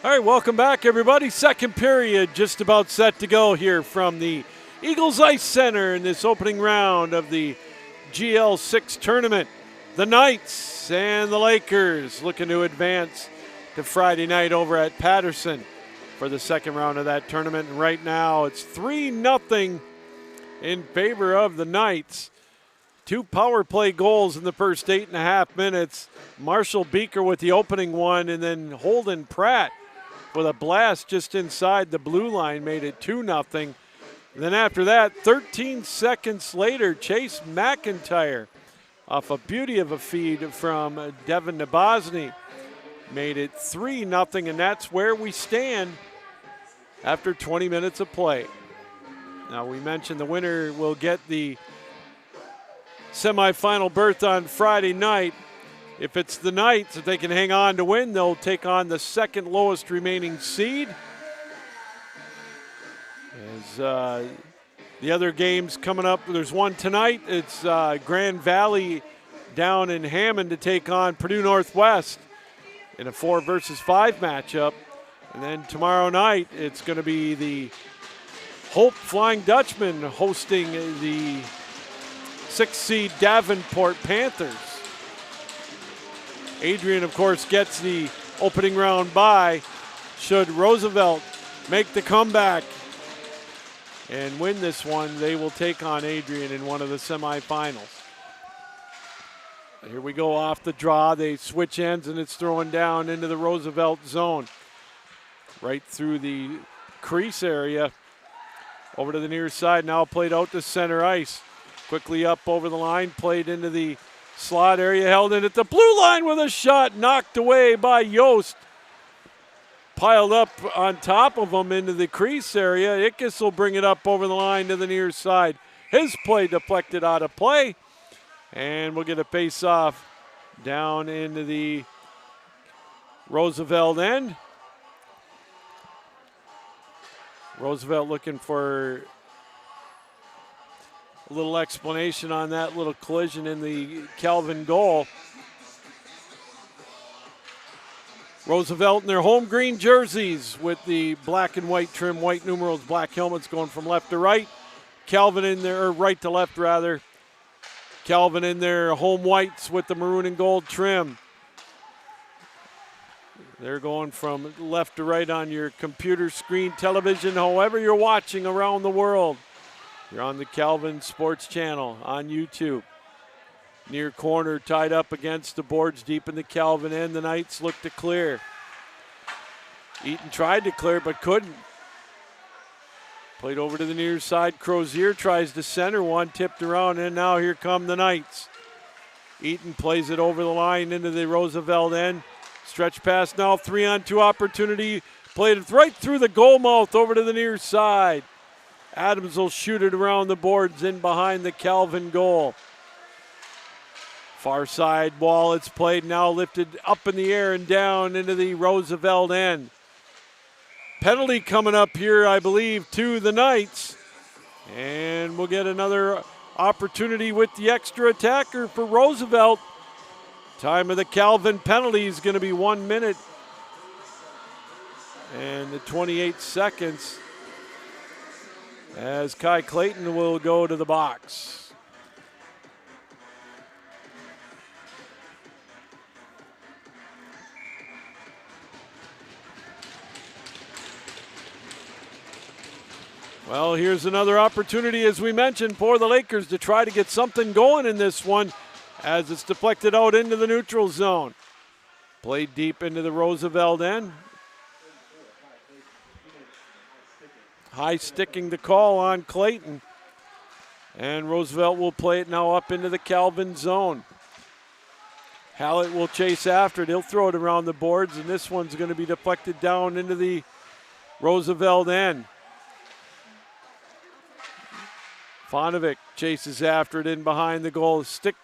All right, welcome back, everybody. Second period just about set to go here from the Eagles Ice Center in this opening round of the GL6 tournament. The Knights and the Lakers looking to advance to Friday night over at Patterson for the second round of that tournament. And right now it's 3-0 in favor of the Knights. 2 power play goals in the first 8.5 minutes. Marshall Beaker with the opening one, and then Holden Pratt with a blast just inside the blue line made it 2-0. Then after that, 13 seconds later, Chase McIntyre off a beauty of a feed from Devin Nabosny made it 3-0, and that's where we stand after 20 minutes of play. Now, we mentioned the winner will get the semifinal berth on Friday night. If it's the Knights, if they can hang on to win, they'll take on the second lowest remaining seed. As the other games coming up, there's one tonight. It's Grand Valley down in Hammond to take on Purdue Northwest in a 4 versus 5 matchup. And then tomorrow night, it's going to be the Hope Flying Dutchman hosting the 6th seed Davenport Panthers. Adrian, of course, gets the opening round bye. Should Roosevelt make the comeback and win this one, they will take on Adrian in one of the semifinals. Here we go off the draw. They switch ends, and it's throwing down into the Roosevelt zone. Right through the crease area. Over to the near side, now played out to center ice. Quickly up over the line, played into the slot area, held in at the blue line with a shot, knocked away by Yost. Piled up on top of him into the crease area. Ickes will bring it up over the line to the near side. His play deflected out of play. And we'll get a face-off down into the Roosevelt end. Roosevelt looking for a little explanation on that little collision in the Calvin goal. Roosevelt in their home green jerseys with the black and white trim, white numerals, black helmets going from left to right. Calvin in there, or right to left rather. Calvin in their home whites with the maroon and gold trim. They're going from left to right on your computer screen, television, however you're watching around the world. You're on the Calvin Sports Channel on YouTube. Near corner tied up against the boards deep in the Calvin end. The Knights look to clear. Eaton tried to clear but couldn't. Played over to the near side. Crozier tries to center one, tipped around, and now here come the Knights. Eaton plays it over the line into the Roosevelt end. Stretch pass now, 3-on-2 opportunity. Played it right through the goal mouth over to the near side. Adams will shoot it around the boards in behind the Calvin goal. Far side ball, it's played now, lifted up in the air and down into the Roosevelt end. Penalty coming up here, I believe, to the Knights. And we'll get another opportunity with the extra attacker for Roosevelt. Time of the Calvin penalty is going to be 1 minute and the 28 seconds as Kai Clayton will go to the box. Well, here's another opportunity, as we mentioned, for the Lakers to try to get something going in this one as it's deflected out into the neutral zone. Played deep into the Roosevelt end. High sticking the call on Clayton. And Roosevelt will play it now up into the Calvin zone. Hallett will chase after it. He'll throw it around the boards, and this one's going to be deflected down into the Roosevelt end. Fonovic chases after it in behind the goal. Stick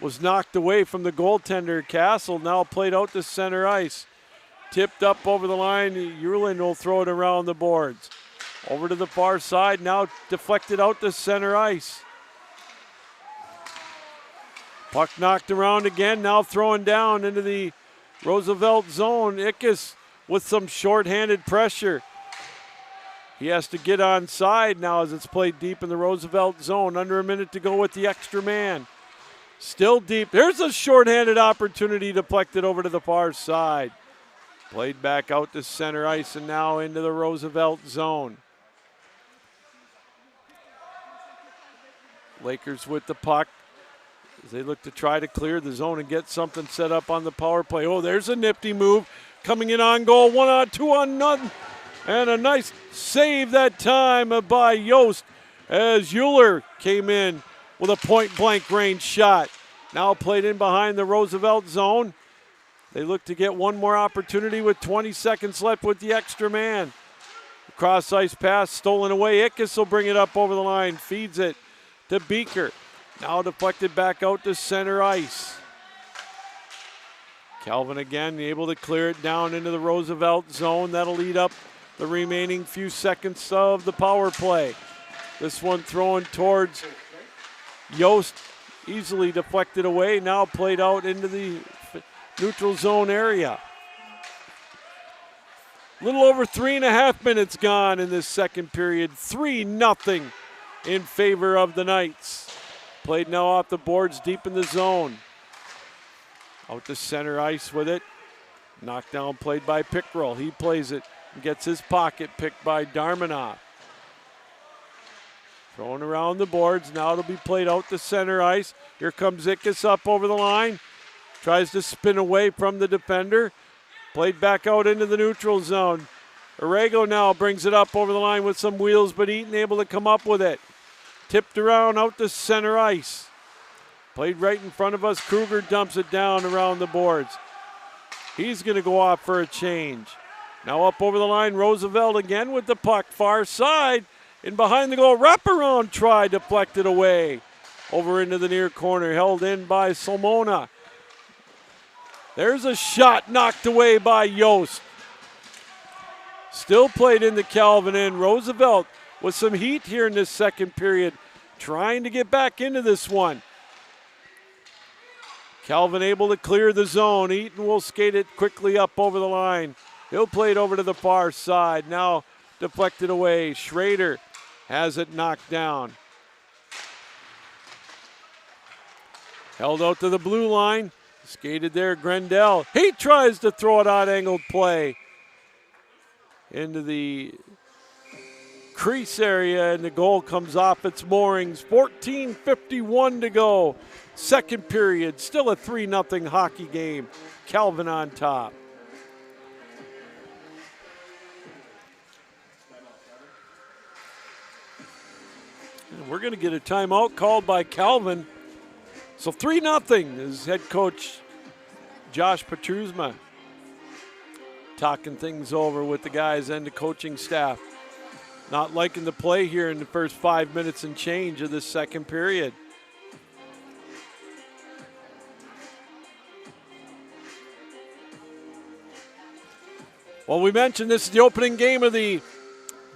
was knocked away from the goaltender. Castle now played out to center ice. Tipped up over the line. Yurlin will throw it around the boards. Over to the far side, now deflected out to center ice. Puck knocked around again, now throwing down into the Roosevelt zone. Ickes with some shorthanded pressure. He has to get on side now as it's played deep in the Roosevelt zone. Under a minute to go with the extra man. Still deep. There's a shorthanded opportunity, deflected over to the far side. Played back out to center ice and now into the Roosevelt zone. Lakers with the puck as they look to try to clear the zone and get something set up on the power play. Oh, there's a nifty move coming in on goal. 1-on, 2-on-none. And a nice save that time by Yost as Euler came in with a point-blank range shot. Now played in behind the Roosevelt zone. They look to get one more opportunity with 20 seconds left with the extra man. Cross ice pass stolen away. Ickes will bring it up over the line. Feeds it to Beaker. Now deflected back out to center ice. Calvin again able to clear it down into the Roosevelt zone. That'll lead up the remaining few seconds of the power play. This one thrown towards Yost, easily deflected away, now played out into the neutral zone area. A little over 3.5 minutes gone in this second period. 3-0 in favor of the Knights. Played now off the boards deep in the zone. Out to center ice with it. Knockdown played by Pickrell. He plays it. Gets his pocket picked by Darmanoff. Thrown around the boards. Now it'll be played out to center ice. Here comes Ickes up over the line. Tries to spin away from the defender. Played back out into the neutral zone. Arago now brings it up over the line with some wheels, but Eaton able to come up with it. Tipped around out to center ice. Played right in front of us. Kruger dumps it down around the boards. He's going to go off for a change. Now up over the line, Roosevelt again with the puck, far side. In behind the goal, wraparound try, deflected away. Over into the near corner, held in by Salmona. There's a shot knocked away by Yost. Still played in the Calvin end. Roosevelt with some heat here in this second period, trying to get back into this one. Calvin able to clear the zone. Eaton will skate it quickly up over the line. He'll play it over to the far side. Now deflected away. Schrader has it knocked down. Held out to the blue line. Skated there, Grendel. He tries to throw it out angled play into the crease area, and the goal comes off its moorings. 14:51 to go. Second period. Still a 3-0 hockey game. Calvin on top. We're going to get a timeout called by Calvin. So 3-0 is head coach Josh not liking the play here in the first 5 minutes and change of this second period. Well, we mentioned this is the opening game of the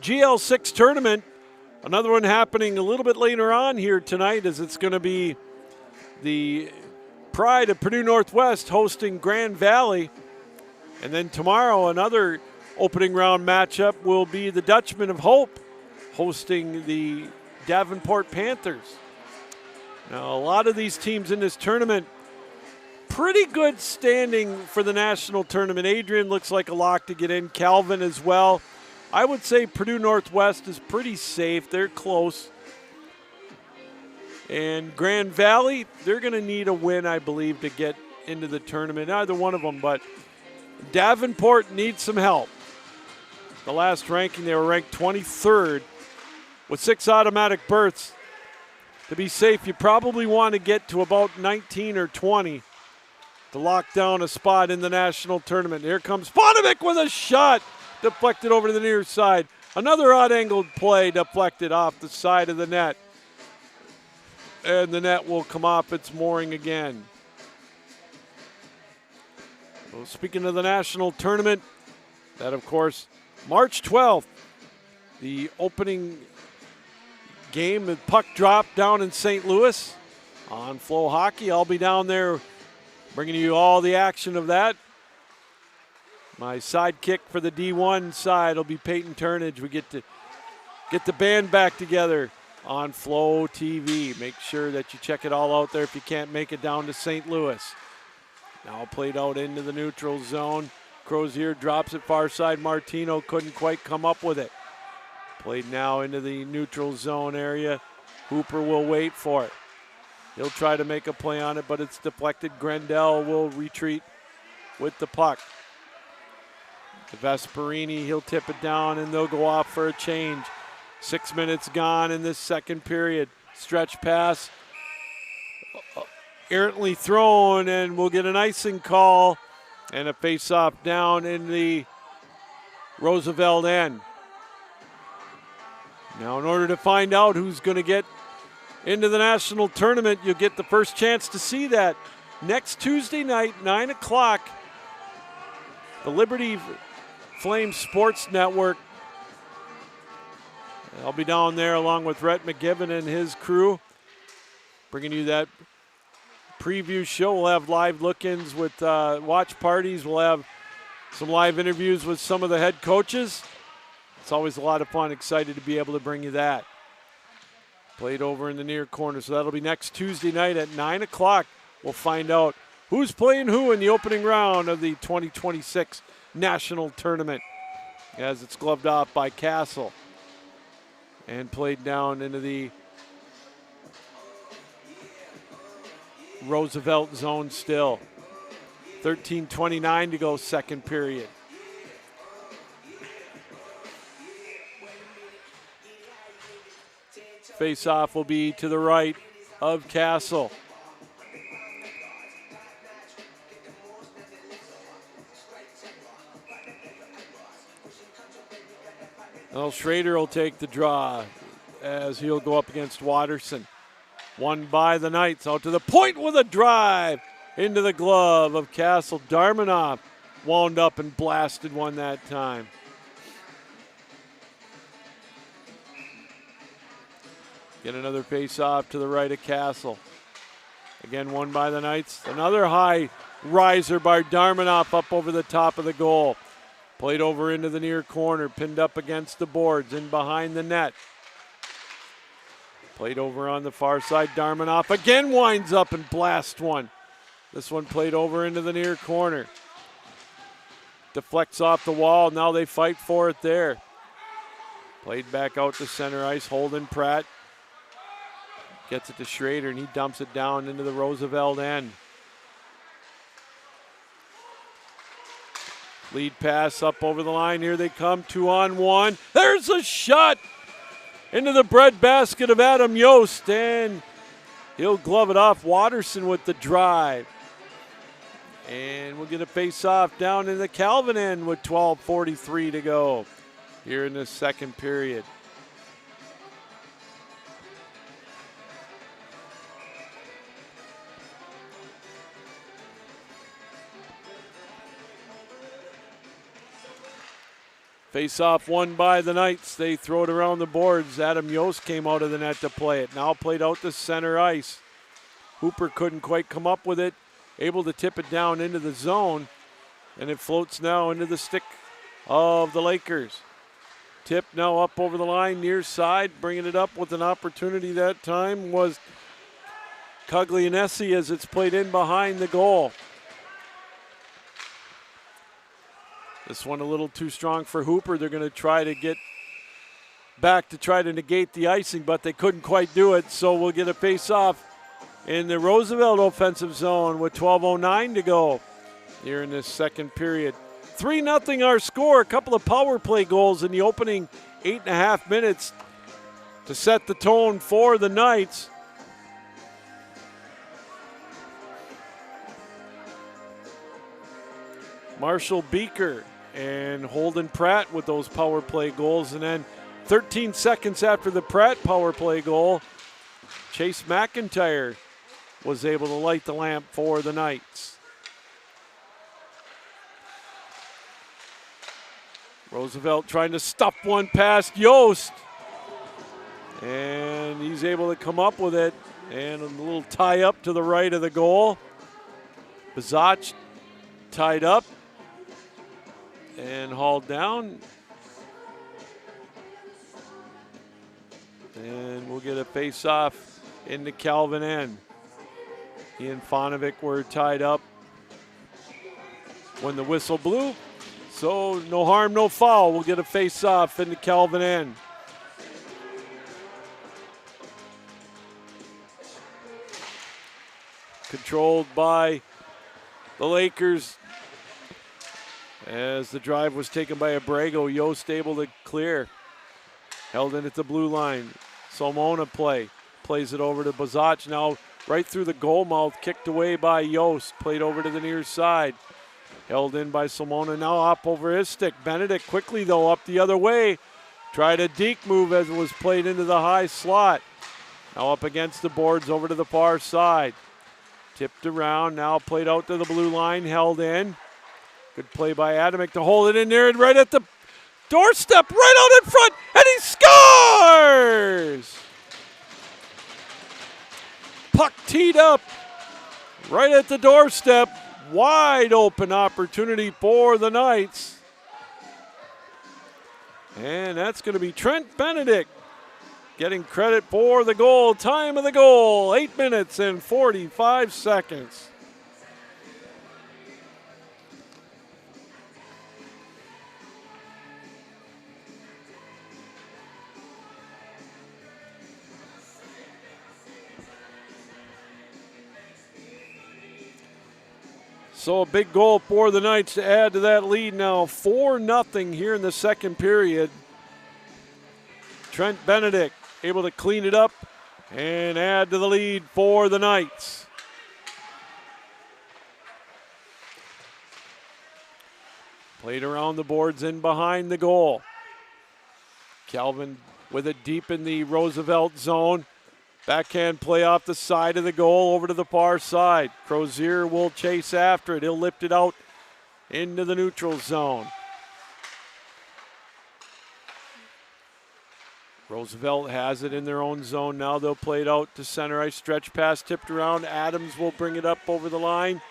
GL6 tournament. Another one happening a little bit later on here tonight, as it's going to be the Pride of Purdue Northwest hosting Grand Valley. And then tomorrow, another opening round matchup will be the Dutchman of Hope hosting the Davenport Panthers. Now, a lot of these teams in this tournament, pretty good standing for the national tournament. Adrian looks like a lock to get in. Calvin as well. I would say Purdue Northwest is pretty safe. They're close. And Grand Valley, they're going to need a win, I believe, to get into the tournament. Either one of them, but Davenport needs some help. The last ranking, they were ranked 23rd with 6 automatic berths. To be safe, you probably want to get to about 19 or 20 to lock down a spot in the national tournament. Here comes Sponovic with a shot. Deflected over to the near side. Another odd-angled play deflected off the side of the net. And the net will come off its mooring again. Well, speaking of the national tournament, that, of course, March 12th, the opening game, the puck drop down in St. Louis on Flow Hockey. I'll be down there bringing you all the action of that. My sidekick for the D1 side will be Peyton Turnage. We get to get the band back together on Flow TV. Make sure that you check it all out there if you can't make it down to St. Louis. Now played out into the neutral zone. Crozier drops it far side. Martino couldn't quite come up with it. Played now into the neutral zone area. Hooper will wait for it. He'll try to make a play on it, but it's deflected. Grendel will retreat with the puck. To Vesperini, he'll tip it down, and they'll go off for a change. 6 minutes gone in this second period. Stretch pass, errantly thrown, and we'll get an icing call and a face-off down in the Roosevelt end. Now, in order to find out who's going to get into the national tournament, you'll get the first chance to see that next Tuesday night, 9 o'clock. The Liberty Flame Sports Network. I'll be down there along with Rhett McGibbon and his crew, bringing you that preview show. We'll have live look-ins with watch parties. We'll have some live interviews with some of the head coaches. It's always a lot of fun. Excited to be able to bring you that. Played over in the near corner, so that'll be next Tuesday night at 9 o'clock. We'll find out who's playing who in the opening round of the 2026 National Tournament, as it's gloved off by Castle and played down into the Roosevelt zone still. 13:29 to go, second period. Face-off will be to the right of Castle. Well, Schrader will take the draw as he'll go up against Watterson. Won by the Knights. Out to the point with a drive into the glove of Castle. Darmanoff wound up and blasted one that time. Get another face-off to the right of Castle. Again, won by the Knights. Another high riser by Darmanoff up over the top of the goal. Played over into the near corner, pinned up against the boards, in behind the net. Played over on the far side. Darmanoff again winds up and blasts one. This one played over into the near corner. Deflects off the wall. Now they fight for it there. Played back out to center ice. Holden Pratt gets it to Schrader, and he dumps it down into the Roosevelt end. Lead pass up over the line. Here they come, 2-on-1. There's a shot into the breadbasket of Adam Yost, and he'll glove it off. Watterson with the drive. And we'll get a face-off down in the Calvin end with 12:43 to go here in the second period. Face-off won by the Knights. They throw it around the boards. Adam Yost came out of the net to play it. Now played out to center ice. Hooper couldn't quite come up with it. Able to tip it down into the zone. And it floats now into the stick of the Lakers. Tip now up over the line, near side. Bringing it up with an opportunity that time was Cuglianesi as it's played in behind the goal. This one a little too strong for Hooper. They're going to try to get back to try to negate the icing, but they couldn't quite do it, so we'll get a face-off in the Roosevelt offensive zone with 12:09 to go here in this second period. 3-0 our score. A couple of power play goals in the opening 8.5 minutes to set the tone for the Knights. Marshall Beaker and Holden Pratt with those power play goals. And then 13 seconds after the Pratt power play goal, Chase McIntyre was able to light the lamp for the Knights. Roosevelt trying to stuff one past Yost. And he's able to come up with it. And a little tie up to the right of the goal. Bazach tied up and hauled down. And we'll get a face-off into Calvin N. He and Fonovic were tied up when the whistle blew. So no harm, no foul. We'll get a face-off into Calvin N. Controlled by the Lakers as the drive was taken by Abrego. Yost able to clear. Held in at the blue line. Somona plays it over to Bazach. Now right through the goal mouth, kicked away by Yost. Played over to the near side. Held in by Somona, now up over his stick. Benedict quickly, though, up the other way. Tried a deke move as it was played into the high slot. Now up against the boards over to the far side. Tipped around, now played out to the blue line, held in. Good play by Adamick to hold it in there and right at the doorstep, right out in front, and he scores! Puck teed up right at the doorstep. Wide open opportunity for the Knights. And that's going to be Trent Benedict getting credit for the goal. Time of the goal, 8 minutes and 45 seconds. So a big goal for the Knights to add to that lead now. 4-0 here in the second period. Trent Benedict able to clean it up and add to the lead for the Knights. Played around the boards in behind the goal. Calvin with it deep in the Roosevelt zone. Backhand play off the side of the goal over to the far side. Crozier will chase after it. He'll lift it out into the neutral zone. Roosevelt has it in their own zone. Now they'll play it out to center ice. Stretch pass tipped around. Adams will bring it up over the line.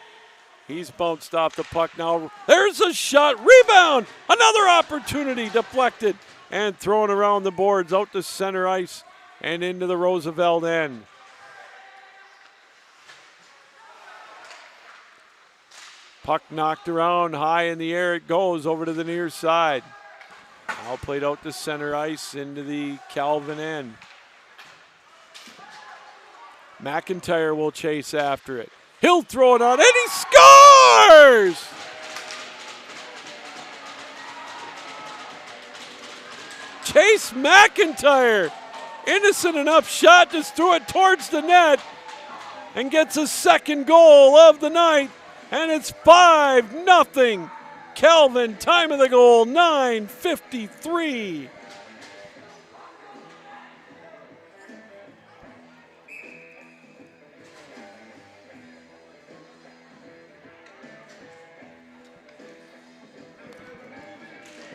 He's bounced off the puck now. There's a shot. Rebound. Another opportunity deflected and thrown around the boards out to center ice and into the Roosevelt end. Puck knocked around, high in the air it goes over to the near side. Now played out to center ice into the Calvin end. McIntyre will chase after it. He'll throw it on and he scores! Chase McIntyre, innocent enough shot, just threw it towards the net and gets a second goal of the night. And it's 5-0. Calvin, time of the goal, 9:53.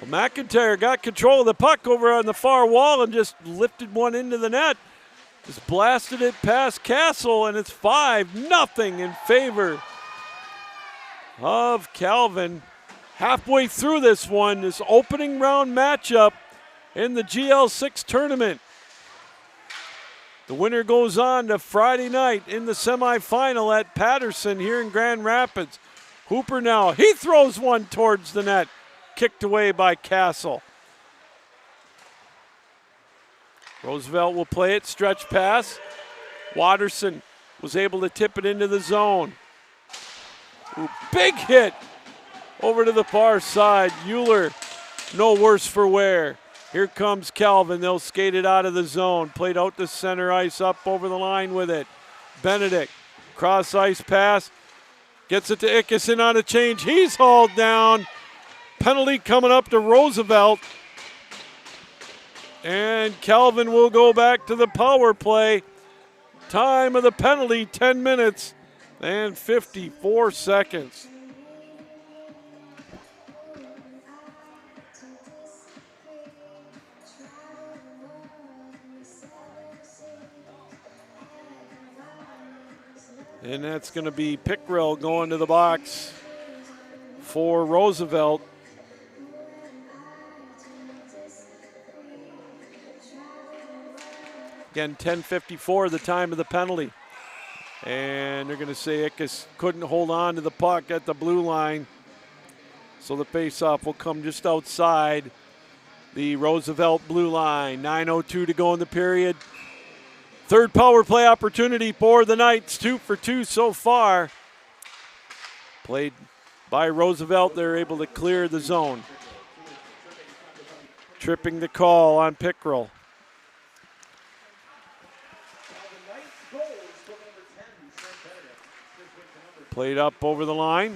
Well, McIntyre got control of the puck over on the far wall and just lifted one into the net. Just blasted it past Castle, and it's 5-0 in favor of Calvin. Halfway through this one, this opening round matchup in the GL6 tournament. The winner goes on to Friday night in the semifinal at Patterson here in Grand Rapids. Hooper now, he throws one towards the net, kicked away by Castle. Roosevelt will play it, stretch pass. Watterson was able to tip it into the zone. Ooh, big hit over to the far side. Euler, no worse for wear. Here comes Calvin. They'll skate it out of the zone. Played out to center ice, up over the line with it. Benedict, cross ice pass. Gets it to Ickeson on a change. He's hauled down. Penalty coming up to Roosevelt. And Calvin will go back to the power play. Time of the penalty, 10 minutes and 54 seconds. And that's going to be Pickrell going to the box for Roosevelt. Again, 10:54 the time of the penalty. And they're going to say Ickes couldn't hold on to the puck at the blue line. So the faceoff will come just outside the Roosevelt blue line. 9:02 to go in the period. Third power play opportunity for the Knights, 2 for 2 so far. Played by Roosevelt, they're able to clear the zone. Tripping the call on Pickrell. Played up over the line.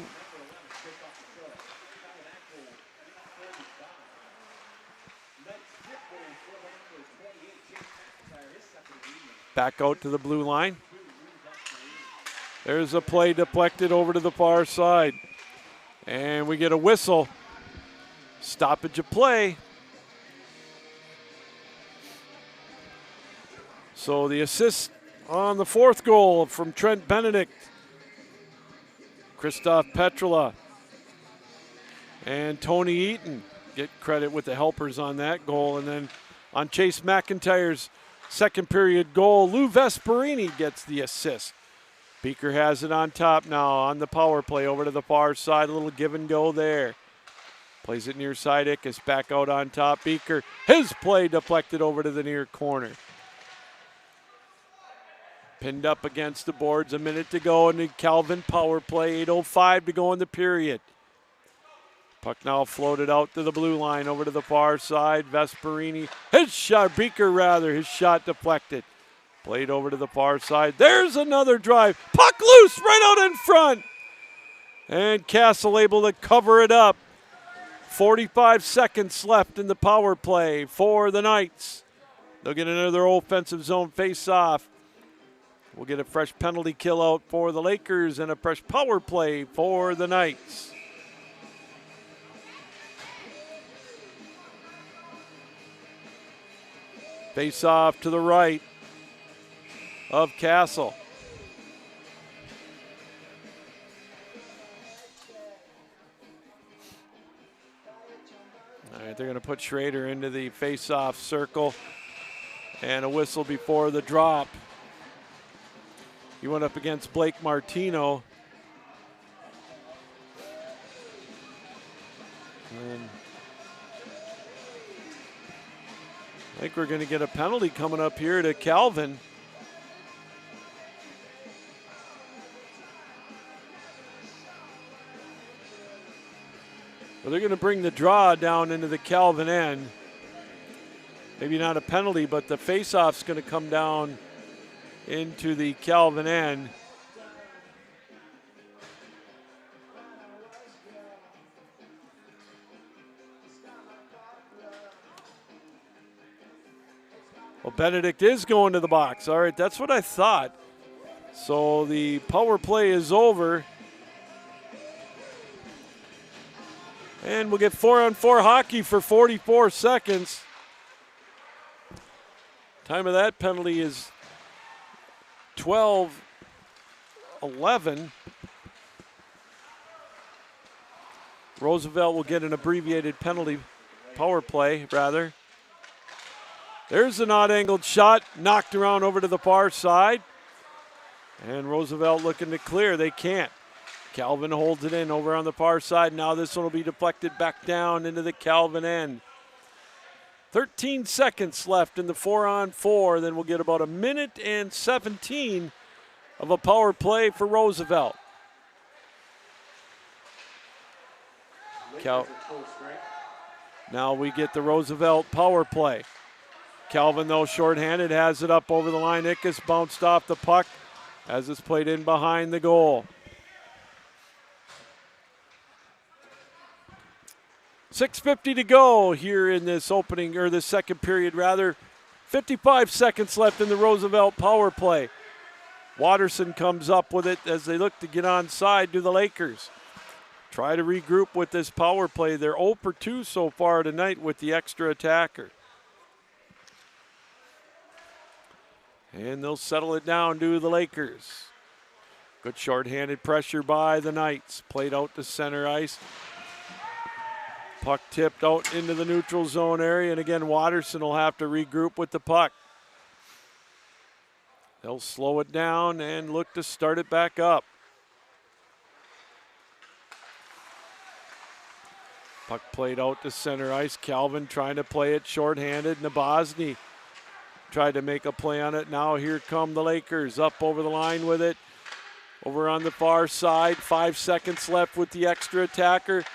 Back out to the blue line. There's a play deflected over to the far side. And we get a whistle. Stoppage of play. So the assist on the fourth goal from Trent Benedict. Christoph Petrula and Tony Eaton get credit with the helpers on that goal. And then on Chase McIntyre's second period goal, Lou Vesperini gets the assist. Beaker has it on top now on the power play over to the far side. A little give and go there. Plays it near side. Ickes back out on top. Beaker, his play deflected over to the near corner. Pinned up against the boards, a minute to go in the Calvin power play. 8:05 to go in the period. Puck now floated out to the blue line over to the far side. Vesperini, his shot deflected. Played over to the far side. There's another drive. Puck loose right out in front. And Castle able to cover it up. 45 seconds left in the power play for the Knights. They'll get another offensive zone face-off. We'll get a fresh penalty kill out for the Lakers and a fresh power play for the Knights. Face off to the right of Castle. All right, they're going to put Schrader into the face-off circle and a whistle before the drop. He went up against Blake Martino. And I think we're going to get a penalty coming up here to Calvin. Well, they're going to bring the draw down into the Calvin end. Maybe not a penalty, but the faceoff's going to come down into the Calvin end. Well, Benedict is going to the box. All right, that's what I thought. So the power play is over. And we'll get 4-on-4 hockey for 44 seconds. Time of that penalty is 12:11. Roosevelt will get an abbreviated penalty, power play, rather. There's an odd-angled shot, knocked around over to the far side. And Roosevelt looking to clear. They can't. Calvin holds it in over on the far side. Now this one will be deflected back down into the Calvin end. 13 seconds left in the 4-on-4. Then we'll get about 1:17 of a power play for Roosevelt. Now we get the Roosevelt power play. Calvin, though, shorthanded, has it up over the line. Ickes bounced off the puck as it's played in behind the goal. 6:50 to go here in this opening, or this second period, rather. 55 seconds left in the Roosevelt power play. Watterson comes up with it as they look to get onside to the Lakers. Try to regroup with this power play. They're 0 for 2 so far tonight with the extra attacker. And they'll settle it down to the Lakers. Good shorthanded pressure by the Knights. Played out to center ice. Puck tipped out into the neutral zone area. And again, Watterson will have to regroup with the puck. They'll slow it down and look to start it back up. Puck played out to center ice. Calvin trying to play it shorthanded. Nabozny tried to make a play on it. Now here come the Lakers up over the line with it. Over on the far side. 5 seconds left with the extra attacker.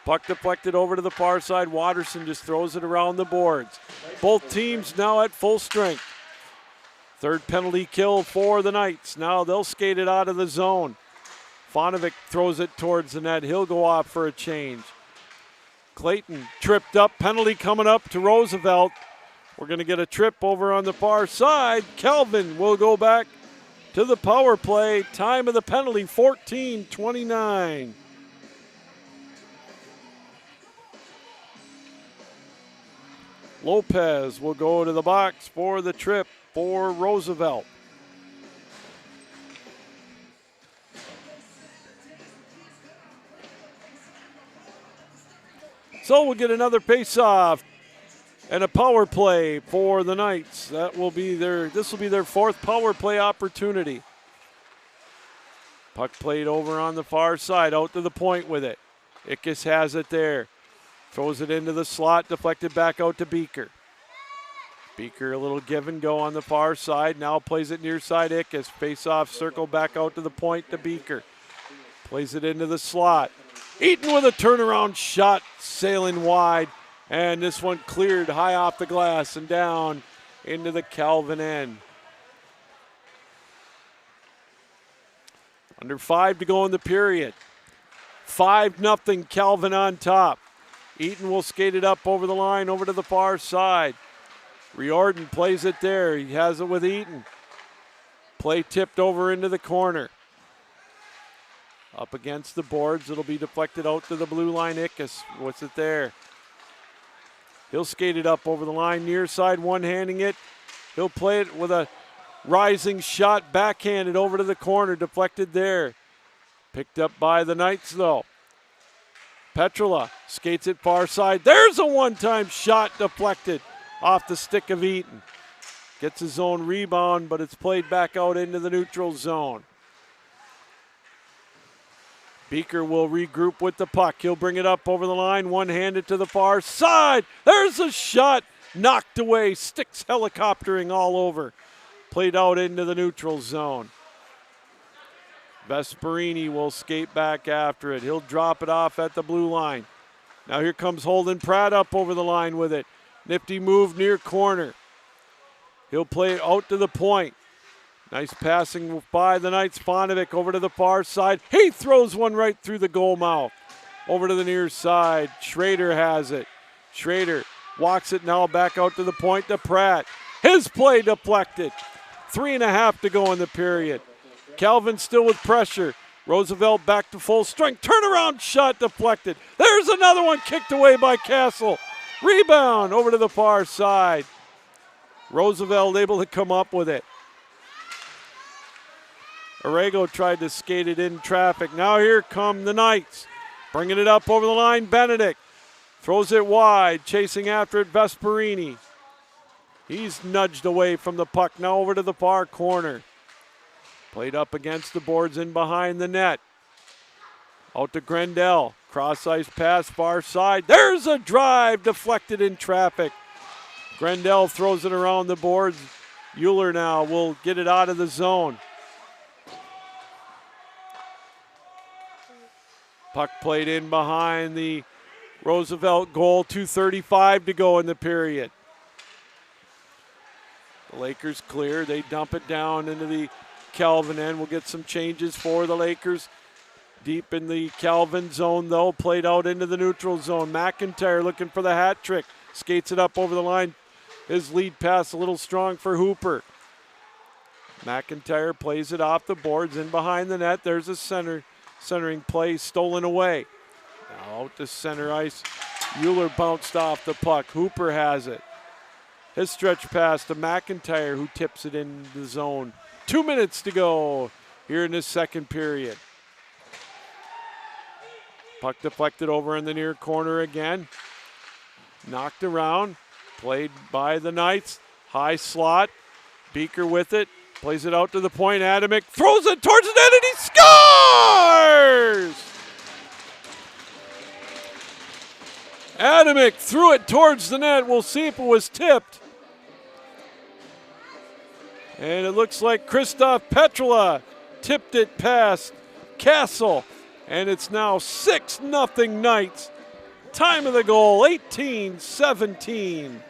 Puck deflected over to the far side. Watterson just throws it around the boards. Both teams now at full strength. Third penalty kill for the Knights. Now they'll skate it out of the zone. Fonovic throws it towards the net. He'll go off for a change. Clayton tripped up. Penalty coming up to Roosevelt. We're going to get a trip over on the far side. Calvin will go back to the power play. Time of the penalty, 14:29. Lopez will go to the box for the trip for Roosevelt. So we'll get another face-off and a power play for the Knights. This will be their fourth power play opportunity. Puck played over on the far side, out to the point with it. Ickes has it there. Throws it into the slot, deflected back out to Beaker. Beaker, a little give and go on the far side. Now plays it near side Ickes. Face-off circle back out to the point to Beaker. Plays it into the slot. Eaton with a turnaround shot, sailing wide. And this one cleared high off the glass and down into the Calvin end. Under 5 to go in the period. 5-0 Calvin on top. Eaton will skate it up over the line, over to the far side. Riordan plays it there. He has it with Eaton. Play tipped over into the corner. Up against the boards. It'll be deflected out to the blue line. Ickes, what's it there? He'll skate it up over the line, near side, one-handing it. He'll play it with a rising shot, backhanded over to the corner, deflected there. Picked up by the Knights, though. Petrula skates it far side. There's a one-time shot deflected off the stick of Eaton. Gets his own rebound, but it's played back out into the neutral zone. Beaker will regroup with the puck. He'll bring it up over the line, one-handed to the far side. There's a shot, knocked away, sticks helicoptering all over. Played out into the neutral zone. Vesperini will skate back after it. He'll drop it off at the blue line. Now here comes Holden Pratt up over the line with it. Nifty move near corner. He'll play it out to the point. Nice passing by the Knights. Fonovic over to the far side. He throws one right through the goal mouth. Over to the near side. Schrader has it. Schrader walks it now back out to the point to Pratt. His play deflected. 3.5 to go in the period. Calvin still with pressure. Roosevelt back to full strength. Turnaround shot deflected. There's another one kicked away by Castle. Rebound over to the far side. Roosevelt able to come up with it. Arago tried to skate it in traffic. Now here come the Knights. Bringing it up over the line, Benedict. Throws it wide, chasing after it, Vesperini. He's nudged away from the puck. Now over to the far corner. Played up against the boards in behind the net. Out to Grendel. Cross ice pass, far side. There's a drive deflected in traffic. Grendel throws it around the boards. Euler now will get it out of the zone. Puck played in behind the Roosevelt goal. 2:35 to go in the period. The Lakers clear. They dump it down into the Calvin end. We'll get some changes for the Lakers. Deep in the Calvin zone, though. Played out into the neutral zone. McIntyre looking for the hat trick. Skates it up over the line. His lead pass a little strong for Hooper. McIntyre plays it off the boards in behind the net. There's a centering play stolen away. Now out to center ice. Euler bounced off the puck. Hooper has it. His stretch pass to McIntyre, who tips it in the zone. 2 minutes to go here in this second period. Puck deflected over in the near corner again. Knocked around. Played by the Knights. High slot. Beaker with it. Plays it out to the point. Adamick throws it towards the net and he scores! Adamick threw it towards the net. We'll see if it was tipped. And it looks like Christoph Petrula tipped it past Castle. And it's now 6-0 Knights. Time of the goal, 18-17.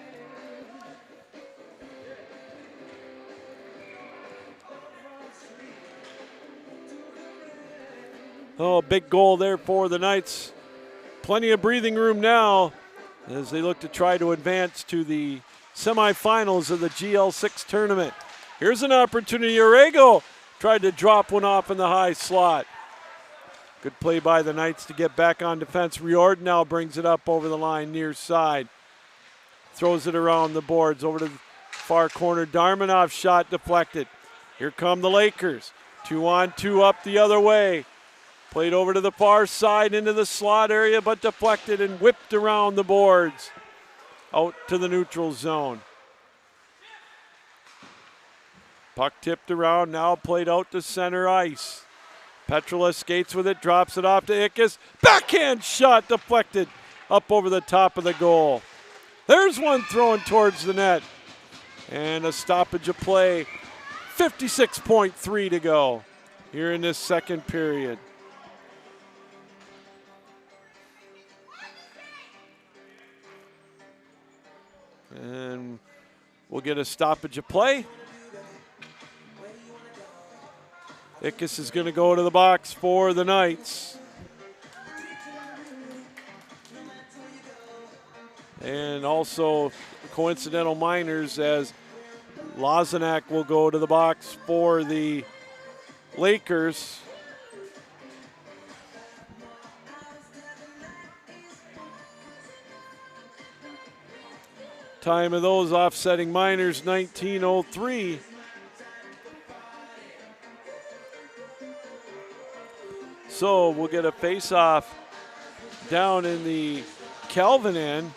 Oh, big goal there for the Knights. Plenty of breathing room now as they look to try to advance to the semifinals of the GL6 tournament. Here's an opportunity. Arago tried to drop one off in the high slot. Good play by the Knights to get back on defense. Riord now brings it up over the line near side. Throws it around the boards over to the far corner. Darmanov shot deflected. Here come the Lakers. 2-on-2 up the other way. Played over to the far side into the slot area, but deflected and whipped around the boards. Out to the neutral zone. Puck tipped around, now played out to center ice. Petrula skates with it, drops it off to Ickes. Backhand shot deflected up over the top of the goal. There's one thrown towards the net. And a stoppage of play. 56.3 to go here in this second period. And we'll get a stoppage of play. Ickes is going to go to the box for the Knights. And also coincidental minors as Lozanak will go to the box for the Lakers. Time of those offsetting minors, 19:03. So we'll get a face-off down in the Calvin end.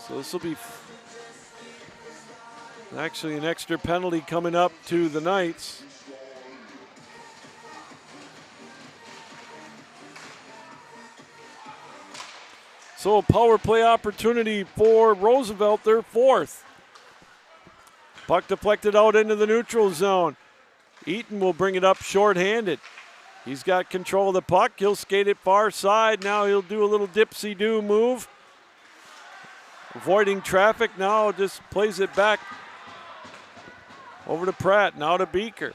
So this will be actually an extra penalty coming up to the Knights. So a power play opportunity for Roosevelt, their fourth. Puck deflected out into the neutral zone. Eaton will bring it up shorthanded. He's got control of the puck. He'll skate it far side. Now he'll do a little dipsy-do move. Avoiding traffic now, just plays it back over to Pratt, now to Beaker.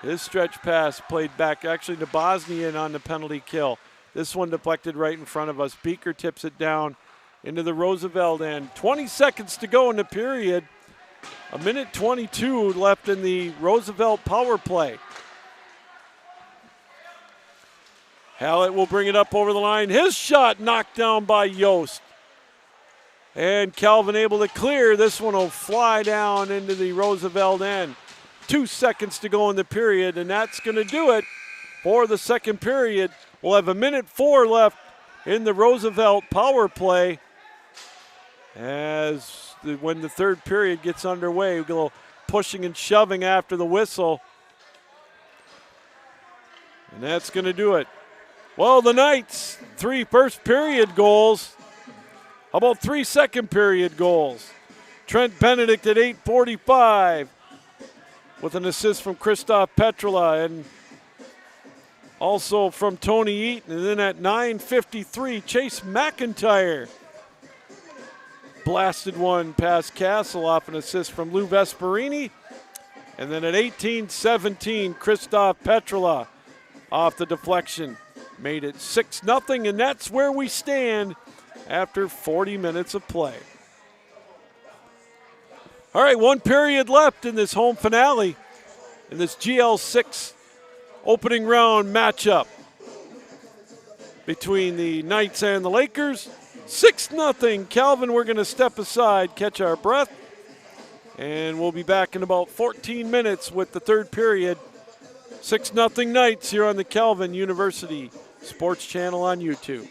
His stretch pass played back actually to Bosnian on the penalty kill. This one deflected right in front of us. Beaker tips it down into the Roosevelt end. 20 seconds to go in the period. A minute 22 left in the Roosevelt power play. Hallett will bring it up over the line. His shot knocked down by Yost. And Calvin able to clear. This one will fly down into the Roosevelt end. 2 seconds to go in the period, and that's going to do it for the second period. We'll have a minute 4 left in the Roosevelt power play. When the third period gets underway, we get a little pushing and shoving after the whistle. And that's going to do it. Well, the Knights, 3 first period goals. How about 3 second period goals? Trent Benedict at 8:45 with an assist from Christoph Petrula and also from Tony Eaton. And then at 9:53, Chase McIntyre blasted one past Castle off an assist from Lou Vesperini. And then at 18:17, Christoph Petrula off the deflection made it 6-0, and that's where we stand after 40 minutes of play. All right, 1 period left in this home finale, in this GL6 opening round matchup between the Knights and the Lakers. 6-0. Calvin, we're going to step aside, catch our breath, and we'll be back in about 14 minutes with the third period. 6-0 Knights here on the Calvin University Sports Channel on YouTube.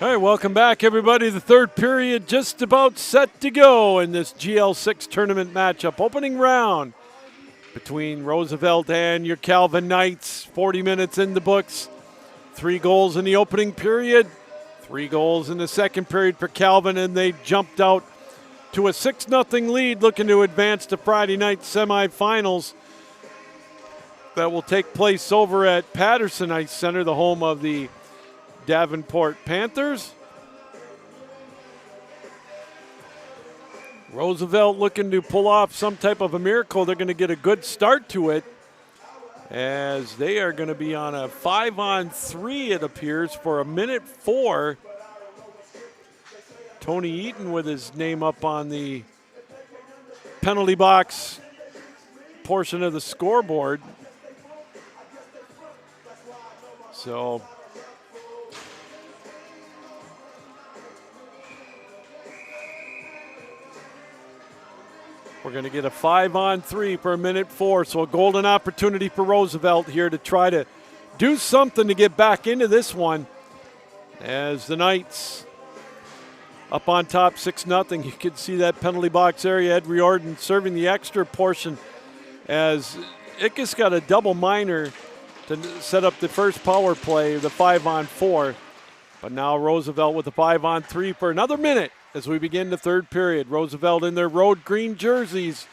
All right, welcome back, everybody. The third period just about set to go in this GL6 tournament matchup. Opening round between Roosevelt and your Calvin Knights. 40 minutes in the books. 3 goals in the opening period. 3 goals in the second period for Calvin, and they jumped out to a 6-0 lead, looking to advance to Friday night semifinals. That will take place over at Patterson Ice Center, the home of the Davenport Panthers. Roosevelt looking to pull off some type of a miracle. They're going to get a good start to it, as they are going to be on a 5-on-3, it appears, for 1:04. Tony Eaton with his name up on the penalty box portion of the scoreboard. So we're going to get a 5-on-3 for 1:04. So a golden opportunity for Roosevelt here to try to do something to get back into this one, as the Knights up on top 6-0. You can see that penalty box area. Ed Riordan serving the extra portion, as Ickes got a double minor to set up the first power play, the 5-on-4. But now Roosevelt with the 5-on-3 for another minute as we begin the third period. Roosevelt in their road green jerseys,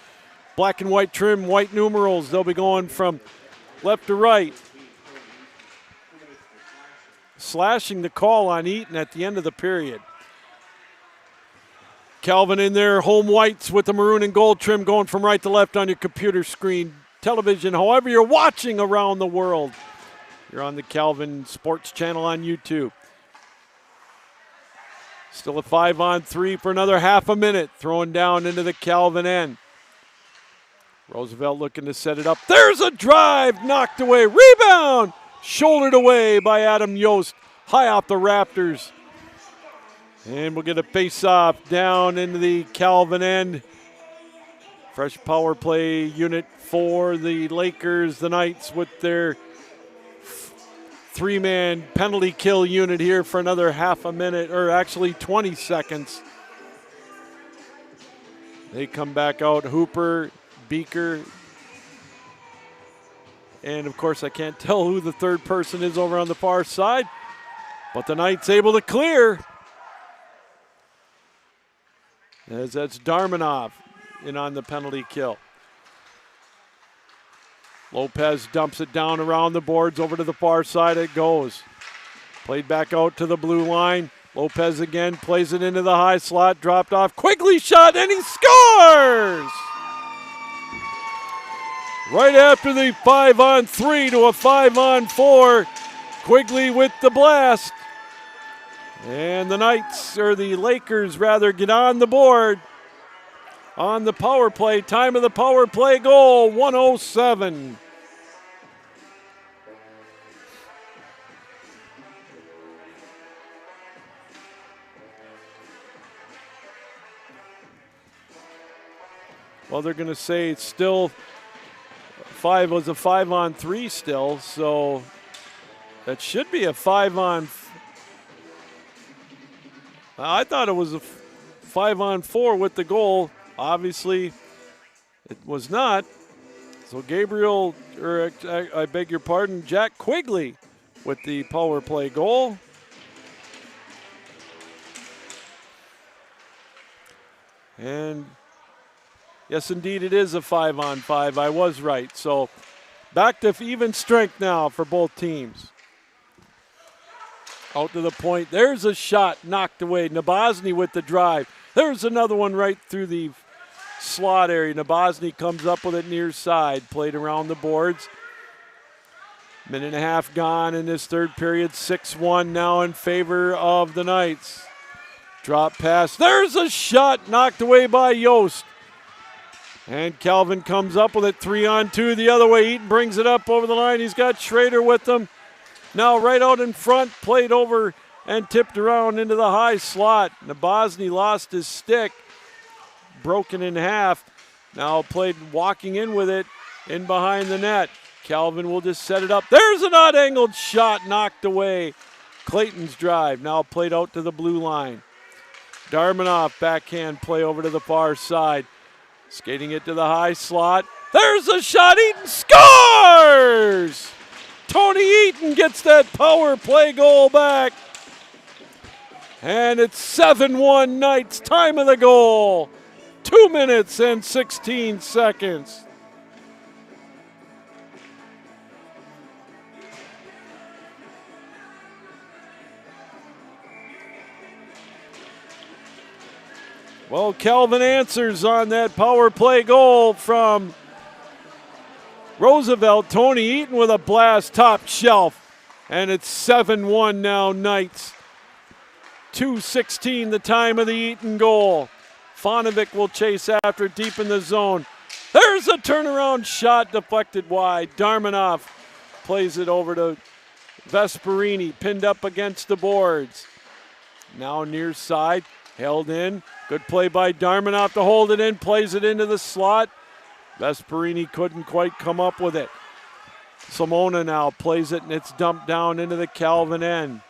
black and white trim, white numerals. They'll be going from left to right. Slashing the call on Eaton at the end of the period. Calvin in their home whites with the maroon and gold trim, going from right to left on your computer screen, television, however you're watching around the world. You're on the Calvin Sports Channel on YouTube. Still a 5-on-3 for another half a minute. Throwing down into the Calvin end. Roosevelt looking to set it up. There's a drive, knocked away. Rebound, shouldered away by Adam Yost, high off the rafters. And we'll get a face-off down into the Calvin end. Fresh power play unit for the Lakers. The Knights with their 3-man penalty kill unit here for another half a minute, or actually 20 seconds. They come back out. Hooper, Beaker, and of course I can't tell who the third person is over on the far side, but the Knights able to clear, as that's Darmanov in on the penalty kill. Lopez dumps it down around the boards, over to the far side it goes. Played back out to the blue line. Lopez again plays it into the high slot, dropped off. Quigley shot, and he scores! Right after the 5-on-3 to a 5-on-4. Quigley with the blast. And the Knights, or the Lakers rather, get on the board on the power play. Time of the power play goal, 1:07. Well, they're going to say it's still 5-on-3 still, so that should be a 5-on. I thought it was a 5-on-4 with the goal. Obviously, it was not. So Gabriel, or I beg your pardon, Jack Quigley with the power play goal. And yes, indeed, it is a 5-on-5. I was right. So back to even strength now for both teams. Out to the point. There's a shot knocked away. Nabozny with the drive. There's another one right through the slot area. Nabozny comes up with it near side. Played around the boards. Minute and a half gone in this third period. 6-1 now in favor of the Knights. Drop pass. There's a shot knocked away by Yost. And Calvin comes up with it. 3-on-2 the other way. Eaton brings it up over the line. He's got Schrader with him. Now right out in front, played over and tipped around into the high slot. Nabozny lost his stick, broken in half. Now played walking in with it in behind the net. Calvin will just set it up. There's an odd-angled shot knocked away. Clayton's drive, now played out to the blue line. Darmanoff, backhand play over to the far side. Skating it to the high slot. There's a shot, Eaton scores! Tony Eaton gets that power play goal back. And it's 7-1 Knights, time of the goal. 2 minutes and 16 seconds. Well, Calvin answers on that power play goal from Roosevelt. Tony Eaton with a blast top shelf. And it's 7-1 now, Knights. 2:16 the time of the Eaton goal. Fonovic will chase after deep in the zone. There's a turnaround shot deflected wide. Darmanoff plays it over to Vesperini, pinned up against the boards. Now near side, held in. Good play by Darmanoff to hold it in, plays it into the slot. Vesperini couldn't quite come up with it. Simona now plays it, and it's dumped down into the Calvin end.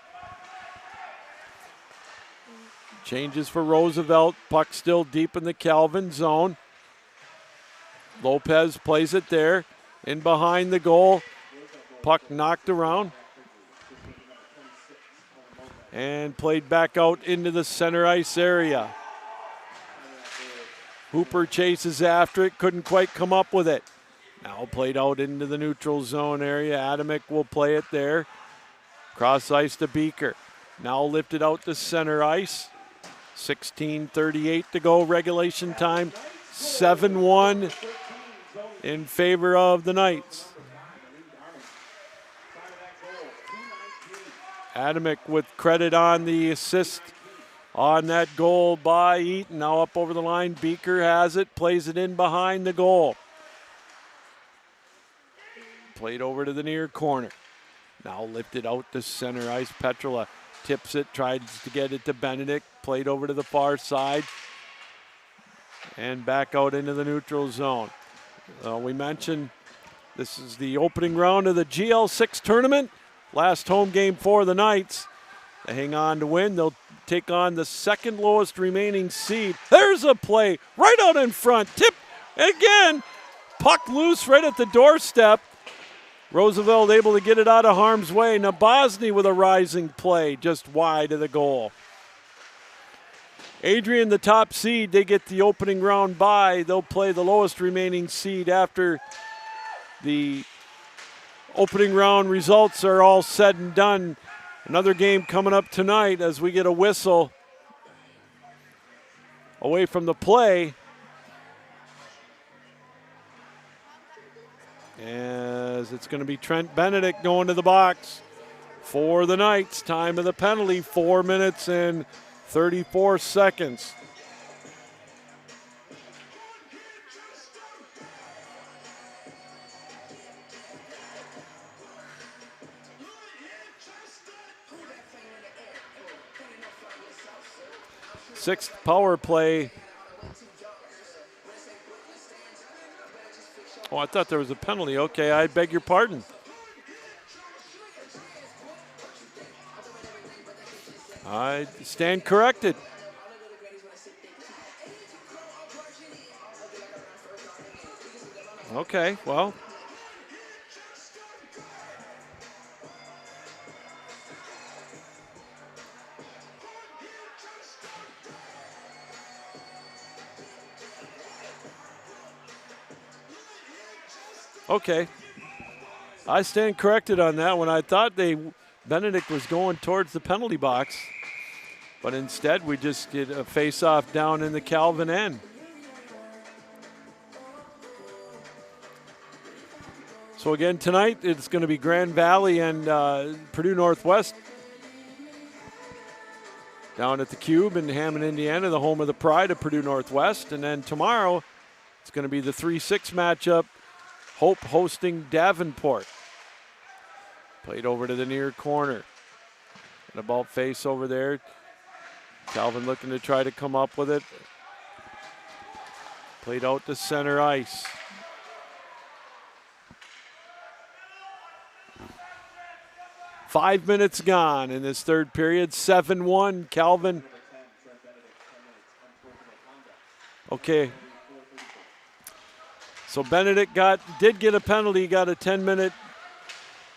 Changes for Roosevelt. Puck still deep in the Calvin zone. Lopez plays it there. In behind the goal. Puck knocked around. And played back out into the center ice area. Hooper chases after it. Couldn't quite come up with it. Now played out into the neutral zone area. Adamick will play it there. Cross ice to Beaker. Now lifted out to center ice. 16:38 to go, regulation time. 7-1 in favor of the Knights. Adamick with credit on the assist on that goal by Eaton. Now up over the line, Beaker has it, plays it in behind the goal. Played over to the near corner. Now lifted out to center ice. Petrola tips it, tries to get it to Benedict. Played over to the far side. And back out into the neutral zone. We mentioned this is the opening round of the GL6 tournament. Last home game for the Knights. They hang on to win. They'll take on the second lowest remaining seed. There's a play right out in front. Tip again. Puck loose right at the doorstep. Roosevelt able to get it out of harm's way. Nabozny with a rising play just wide of the goal. Adrian, the top seed, they get the opening round bye. They'll play the lowest remaining seed after the opening round results are all said and done. Another game coming up tonight as we get a whistle away from the play. As it's going to be Trent Benedict going to the box for the Knights. Time of the penalty, 4 minutes and 34 seconds. Sixth power play. Oh, I thought there was a penalty. Okay, I beg your pardon. I stand corrected. Okay, well. Okay. I stand corrected on that one. I thought Benedict was going towards the penalty box. But instead, we just get a face-off down in the Calvin end. So again, tonight, it's going to be Grand Valley and Purdue Northwest down at the Cube in Hammond, Indiana, the home of the Pride of Purdue Northwest. And then tomorrow, it's going to be the 3-6 matchup, Hope hosting Davenport. Played over to the near corner. And a ball face over there. Calvin looking to try to come up with it. Played out to center ice. 5 minutes gone in this third period. 7-1, Calvin. Okay. So Benedict did get a penalty, got a 10-minute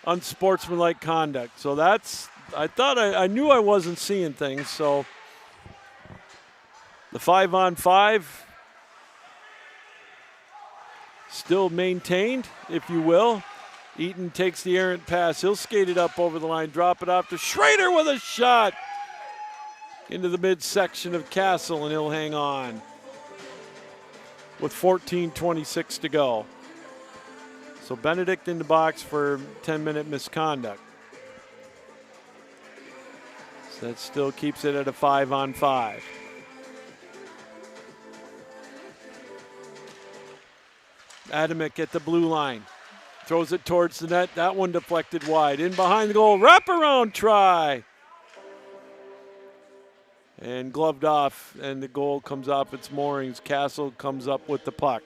unsportsmanlike conduct. So I knew I wasn't seeing things. So the 5-on-5 still maintained, if you will. Eaton takes the errant pass. He'll skate it up over the line, drop it off to Schrader with a shot into the midsection of Castle, and he'll hang on with 14:26 to go. So Benedict in the box for 10-minute misconduct. So that still keeps it at a 5-on-5. Adamick at the blue line. Throws it towards the net. That one deflected wide. In behind the goal. Wraparound try. And gloved off, and the goal comes off its moorings. Castle comes up with the puck.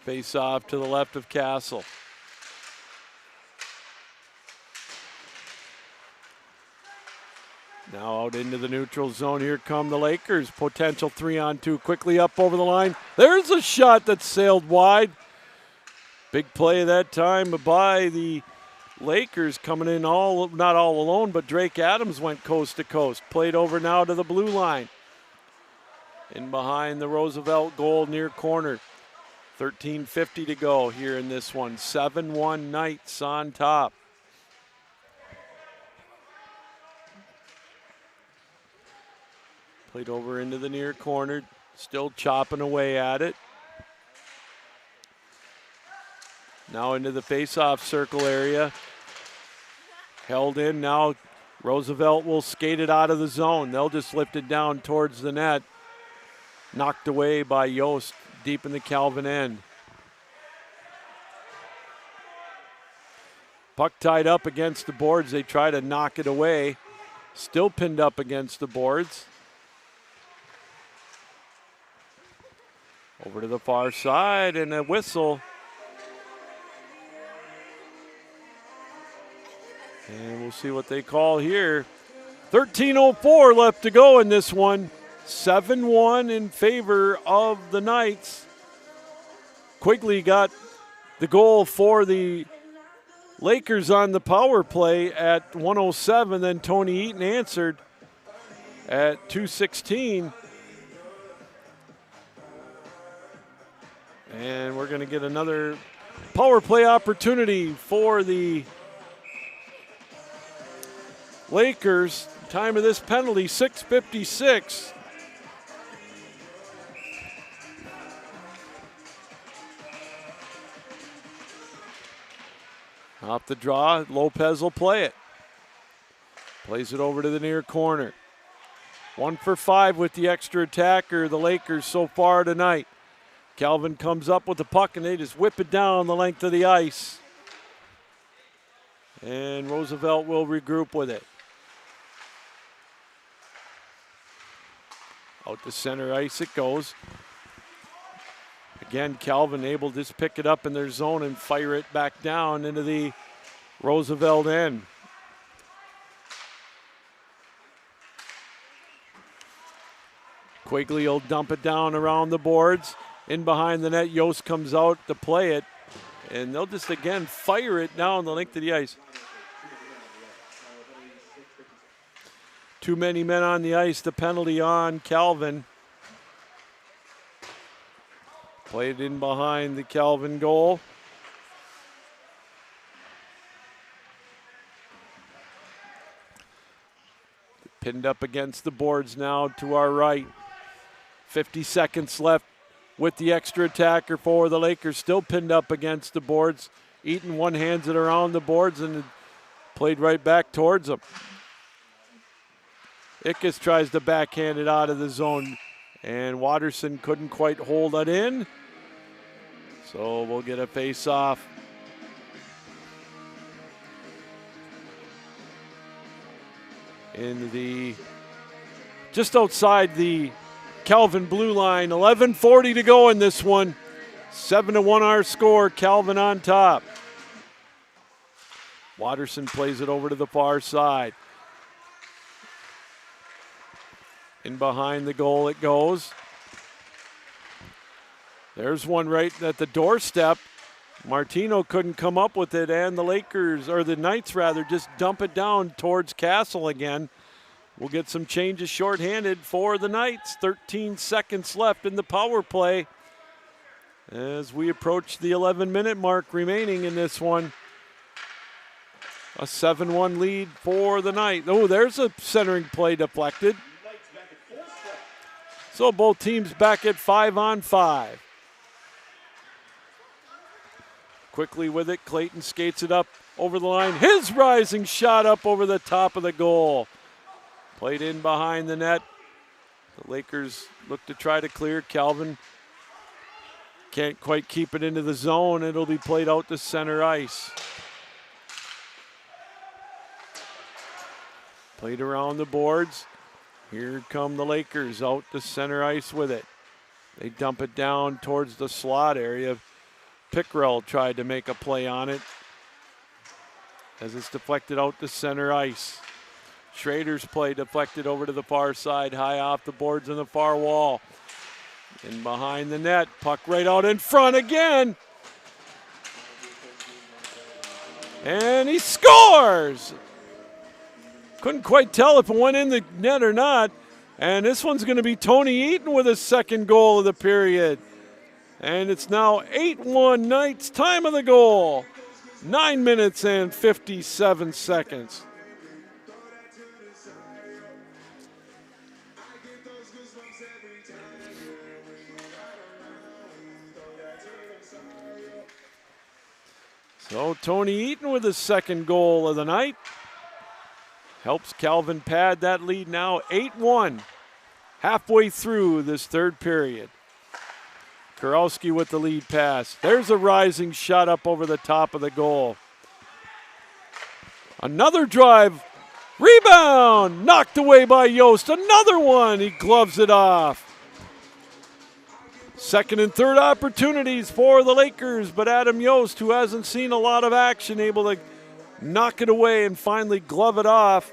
Face off to the left of Castle. Now out into the neutral zone. Here come the Lakers. Potential 3-on-2. Quickly up over the line. There's a shot that sailed wide. Big play that time by the Lakers, coming in not all alone, but Drake Adams went coast to coast. Played over now to the blue line. In behind the Roosevelt goal near corner. 13:50 to go here in this one. 7-1 Knights on top. Played over into the near corner, still chopping away at it. Now into the face-off circle area. Held in now. Roosevelt will skate it out of the zone. They'll just lift it down towards the net. Knocked away by Yost deep in the Calvin end. Puck tied up against the boards. They try to knock it away. Still pinned up against the boards. Over to the far side, and a whistle. And we'll see what they call here. 13:04 left to go in this one. 7-1 in favor of the Knights. Quigley got the goal for the Lakers on the power play at 1:07. Then Tony Eaton answered at 2:16. And we're going to get another power play opportunity for the Lakers. Time of this penalty, 6:56. Off the draw, Lopez will play it. Plays it over to the near corner. 1 for 5 with the extra attacker, the Lakers so far tonight. Calvin comes up with the puck, and they just whip it down the length of the ice. And Roosevelt will regroup with it. Out to center ice it goes. Again, Calvin able to just pick it up in their zone and fire it back down into the Roosevelt end. Quigley will dump it down around the boards. In behind the net, Yost comes out to play it. And they'll just again fire it down the length of the ice. Too many men on the ice, the penalty on Calvin. Played in behind the Calvin goal. Pinned up against the boards now to our right. 50 seconds left with the extra attacker for the Lakers. Still pinned up against the boards. Eaton one-hands it around the boards and played right back towards them. Ickes tries to backhand it out of the zone, and Watterson couldn't quite hold it in. So we'll get a face-off. In the just outside the Calvin blue line. 11:40 to go in this one. 7-1 our score. Calvin on top. Watterson plays it over to the far side. In behind the goal it goes. There's one right at the doorstep. Martino couldn't come up with it, and the Lakers, or the Knights rather, just dump it down towards Castle again. We'll get some changes shorthanded for the Knights. 13 seconds left in the power play as we approach the 11-minute mark remaining in this one. A 7-1 lead for the Knights. Oh, there's a centering play deflected. So both teams back at 5-on-5. Quickly with it, Clayton skates it up over the line. His rising shot up over the top of the goal. Played in behind the net. The Lakers look to try to clear. Calvin can't quite keep it into the zone. It'll be played out to center ice. Played around the boards. Here come the Lakers out to center ice with it. They dump it down towards the slot area. Pickrell tried to make a play on it as it's deflected out to center ice. Schrader's play deflected over to the far side, high off the boards on the far wall. In behind the net, puck right out in front again. And he scores! Couldn't quite tell if it went in the net or not. And this one's going to be Tony Eaton with his second goal of the period. And it's now 8-1 Knights, time of the goal. 9 minutes and 57 seconds. So Tony Eaton with his second goal of the night. Helps Calvin pad that lead now, 8-1. Halfway through this third period. Kurowski with the lead pass. There's a rising shot up over the top of the goal. Another drive. Rebound! Knocked away by Yost. Another one. He gloves it off. Second and third opportunities for the Lakers, but Adam Yost, who hasn't seen a lot of action, able to knock it away and finally glove it off.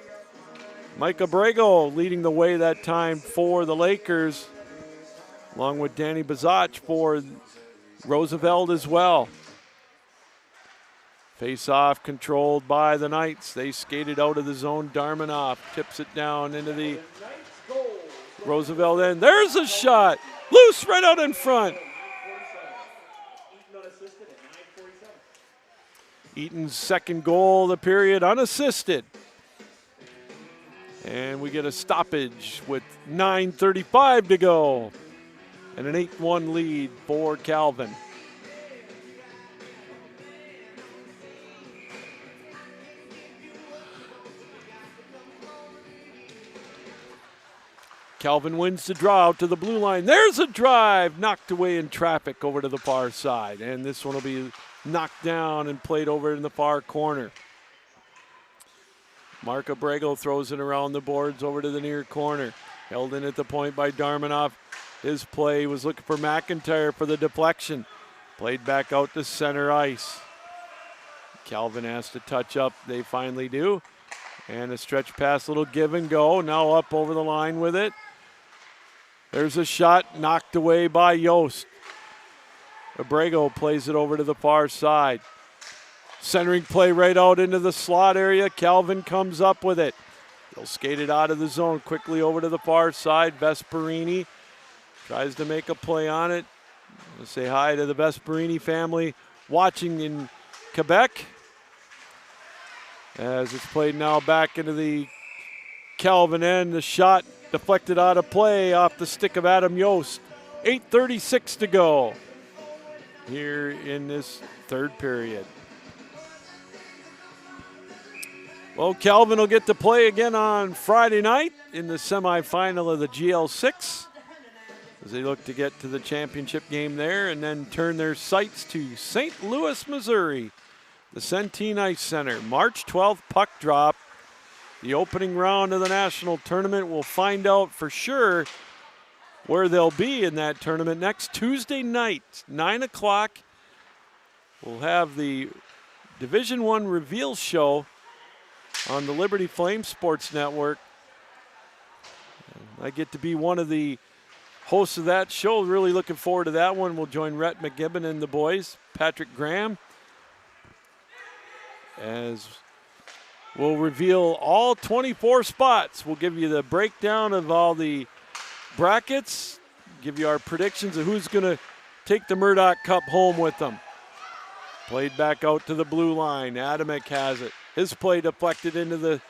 Mike Abrego leading the way that time for the Lakers, along with Danny Bazach for Roosevelt as well. Face-off controlled by the Knights. They skated out of the zone. Darmanoff tips it down into the Roosevelt end. There's a shot. Loose right out in front. Eaton's second goal of the period, unassisted. And we get a stoppage with 9:35 to go. And an 8-1 lead for Calvin. Calvin wins the draw out to the blue line. There's a drive, knocked away in traffic over to the far side. And this one will be knocked down and played over in the far corner. Mark Abrego throws it around the boards over to the near corner. Held in at the point by Darmanoff. His play was looking for McIntyre for the deflection. Played back out to center ice. Calvin has to touch up. They finally do. And a stretch pass, little give and go. Now up over the line with it. There's a shot knocked away by Yost. Abrego plays it over to the far side. Centering play right out into the slot area. Calvin comes up with it. He'll skate it out of the zone quickly over to the far side. Vesperini tries to make a play on it. I'll say hi to the Vesperini family watching in Quebec. As it's played now back into the Calvin end. The shot deflected out of play off the stick of Adam Yost. 8:36 to go here in this third period. Well, Calvin will get to play again on Friday night in the semifinal of the GL6 as they look to get to the championship game there and then turn their sights to St. Louis, Missouri, the Centene Ice Center. March 12th puck drop. the opening round of the national tournament. We'll find out for sure where they'll be in that tournament next Tuesday night, 9 o'clock. We'll have the Division I reveal show on the Liberty Flame Sports Network. I get to be one of the hosts of that show. Really looking forward to that one. We'll join Rhett McGibbon and the boys, Patrick Graham, as we'll reveal all 24 spots. We'll give you the breakdown of all the brackets, give you our predictions of who's going to take the Murdoch Cup home with them. Played back out to the blue line. Adamek has it. His play deflected into the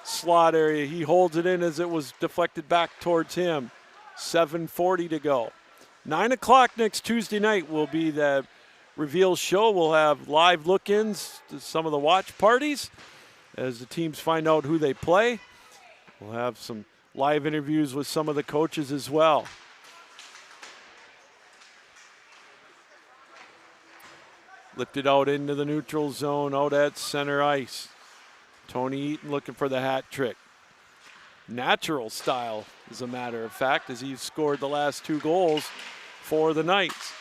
slot area. He holds it in as it was deflected back towards him. 7:40 to go. 9 o'clock next Tuesday night will be the reveal show. We'll have live look-ins to some of the watch parties as the teams find out who they play. We'll have some live interviews with some of the coaches as well. Lifted out into the neutral zone, out at center ice. Tony Eaton looking for the hat trick. Natural style, as a matter of fact, as he's scored the last 2 goals for the Knights.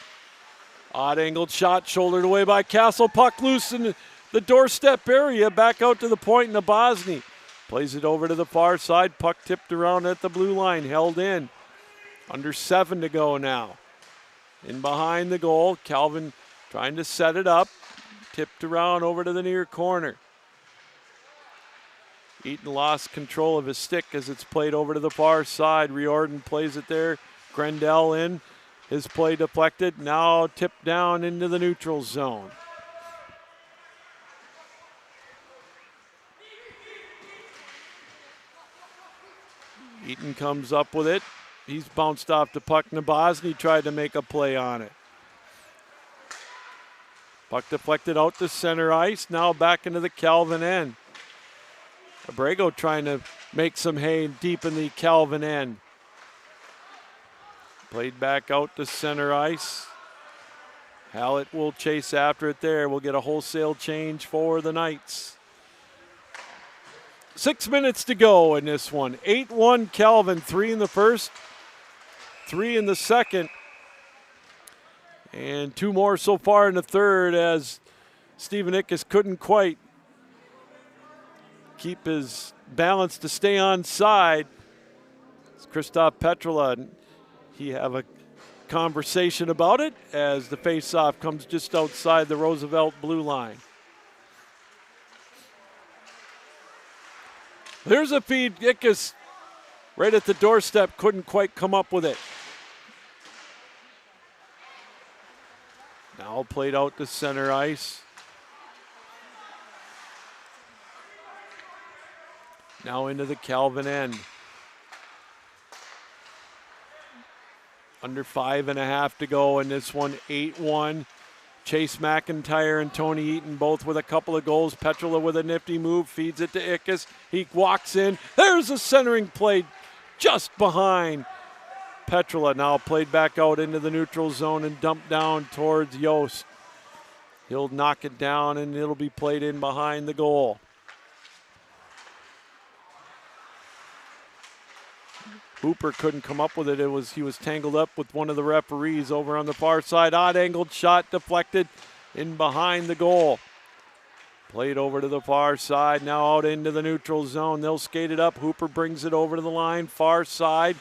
Odd angled shot, shouldered away by Castle. Puck loose in the doorstep area, back out to the point in Bosny. Plays it over to the far side. Puck tipped around at the blue line, held in. Under 7 to go now. In behind the goal, Calvin trying to set it up. Tipped around over to the near corner. Eaton lost control of his stick as it's played over to the far side. Riordan plays it there. Grendel in. His play deflected. Now tipped down into the neutral zone. Eaton comes up with it. He's bounced off the puck. Nabozny tried to make a play on it. Puck deflected out to center ice. Now back into the Calvin end. Abrego trying to make some hay deep in the Calvin end. Played back out to center ice. Hallett will chase after it there. We'll get a wholesale change for the Knights. 6 minutes to go in this one. 8-1 Calvin, 3 in the first, 3 in the second. And 2 more so far in the third as Stephen Ickes couldn't quite keep his balance to stay on side. It's Christoph Petrola. He have a conversation about it as the face-off comes just outside the Roosevelt blue line. There's a feed. Ickes right at the doorstep, couldn't quite come up with it. Now played out to center ice. Now into the Calvin end. Under 5.5 to go in this one, 8-1. Chase McIntyre and Tony Eaton both with a couple of goals. Petrola with a nifty move, feeds it to Ickes. He walks in. There's a centering play just behind Petrola. Now played back out into the neutral zone and dumped down towards Yost. He'll knock it down and it'll be played in behind the goal. Hooper couldn't come up with it. He was tangled up with one of the referees over on the far side. Odd angled shot deflected in behind the goal. Played over to the far side. Now out into the neutral zone. They'll skate it up. Hooper brings it over to the line. Far side.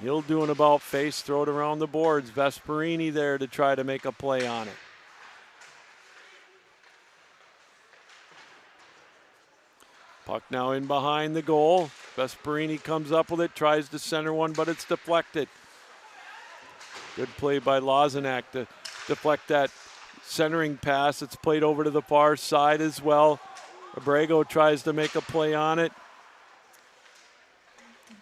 He'll do an about face. Throw it around the boards. Vesperini there to try to make a play on it. Puck now in behind the goal. Vesperini comes up with it, tries to center one, but it's deflected. Good play by Lozanak to deflect that centering pass. It's played over to the far side as well. Abrego tries to make a play on it.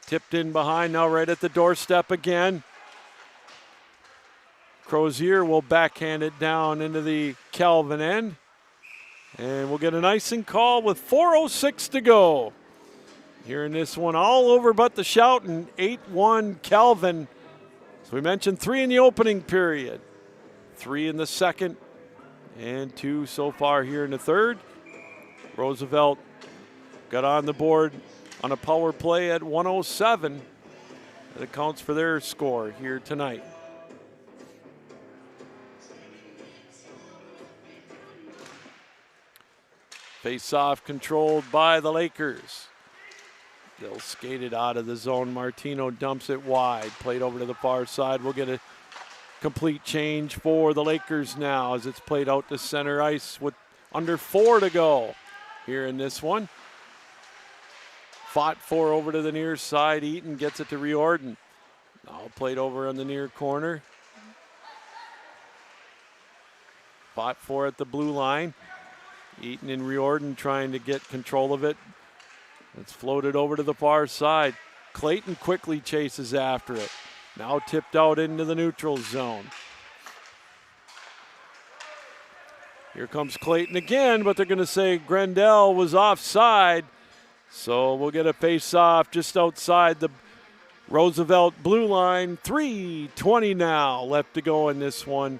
Tipped in behind, now right at the doorstep again. Crozier will backhand it down into the Calvin end. And we'll get an icing call with 4:06 to go. Here in this one, all over but the shouting. 8-1 Calvin. As we mentioned, 3 in the opening period, 3 in the second, and 2 so far here in the third. Roosevelt got on the board on a power play at 107. That accounts for their score here tonight. Face-off controlled by the Lakers. They'll skate it out of the zone. Martino dumps it wide. Played over to the far side. We'll get a complete change for the Lakers now as it's played out to center ice with under 4 to go here in this one. Fought for over to the near side. Eaton gets it to Riordan. Now played over on the near corner. Fought for at the blue line. Eaton and Riordan trying to get control of it. It's floated over to the far side. Clayton quickly chases after it. Now tipped out into the neutral zone. Here comes Clayton again, but they're going to say Grendel was offside. So we'll get a face-off just outside the Roosevelt blue line. 3:20 now left to go in this one.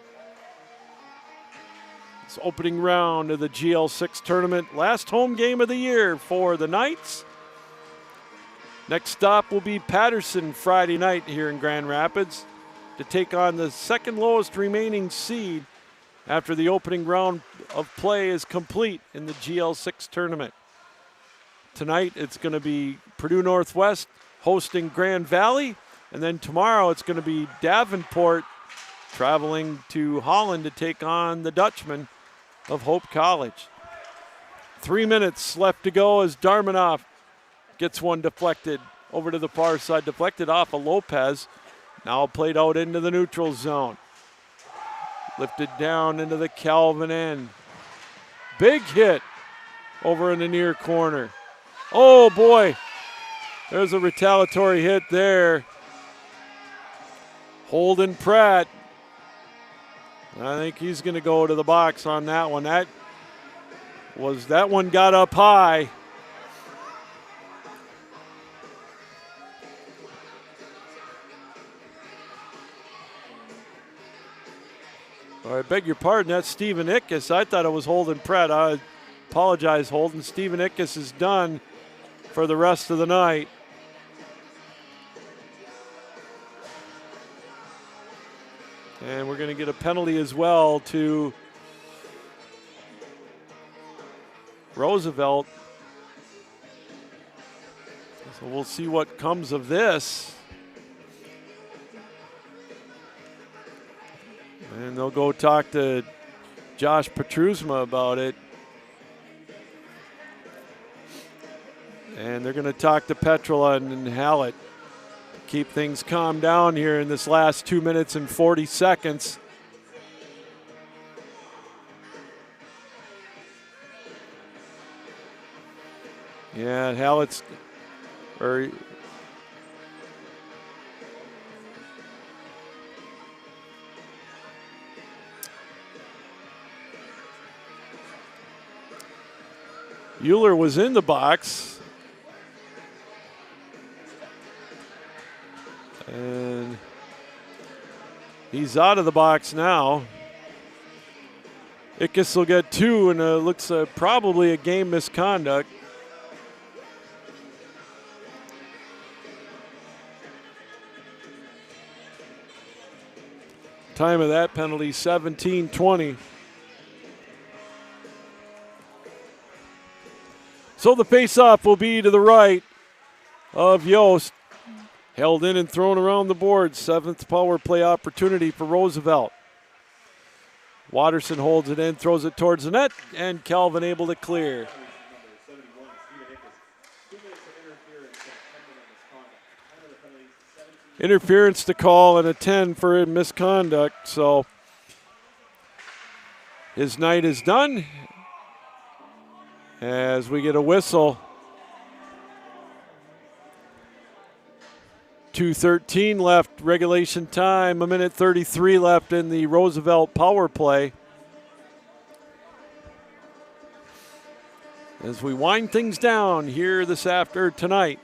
It's opening round of the GL6 tournament. Last home game of the year for the Knights. Next stop will be Patterson Friday night here in Grand Rapids to take on the second lowest remaining seed after the opening round of play is complete in the GL6 tournament. Tonight it's going to be Purdue Northwest hosting Grand Valley, and then tomorrow it's going to be Davenport traveling to Holland to take on the Dutchman of Hope College. 3 minutes left to go as Darmanoff gets one deflected over to the far side, deflected off of Lopez. Now played out into the neutral zone. Lifted down into the Calvin end. Big hit over in the near corner. Oh boy, there's a retaliatory hit there. Holden Pratt. I think he's going to go to the box on that one. That one got up high. I beg your pardon, that's Stephen Ickes. I thought it was Holden Pratt. I apologize, Holden. Stephen Ickes is done for the rest of the night. And we're going to get a penalty as well to Roosevelt. So we'll see what comes of this. And they'll go talk to Josh Petrusma about it. And they're going to talk to Petrola and Hallett. Keep things calm down here in this last 2 minutes and 40 seconds. Yeah, Hallett's Euler was in the box. And he's out of the box now. Ickes will get 2, and it looks probably a game misconduct. Time of that penalty, 17:20. So the face-off will be to the right of Yost. Held in and thrown around the board. 7th power play opportunity for Roosevelt. Watterson holds it in, throws it towards the net, and Calvin able to clear. Interference to call and a 10 for misconduct. So his night is done as we get a whistle. 2:13 left, regulation time, 1:33 left in the Roosevelt power play. As we wind things down here tonight.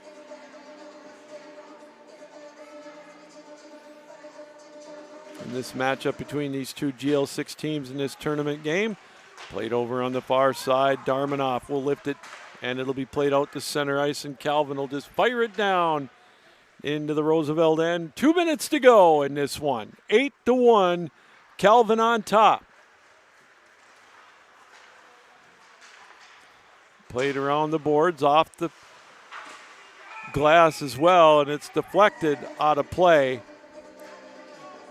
In this matchup between these two GL6 teams in this tournament game. Played over on the far side. Darmanoff will lift it And it'll be played out to center ice, and Calvin will just fire it down into the Roosevelt end. 2 minutes to go in this one. 8-1, Calvin on top. Played around the boards, off the glass as well, and it's deflected out of play.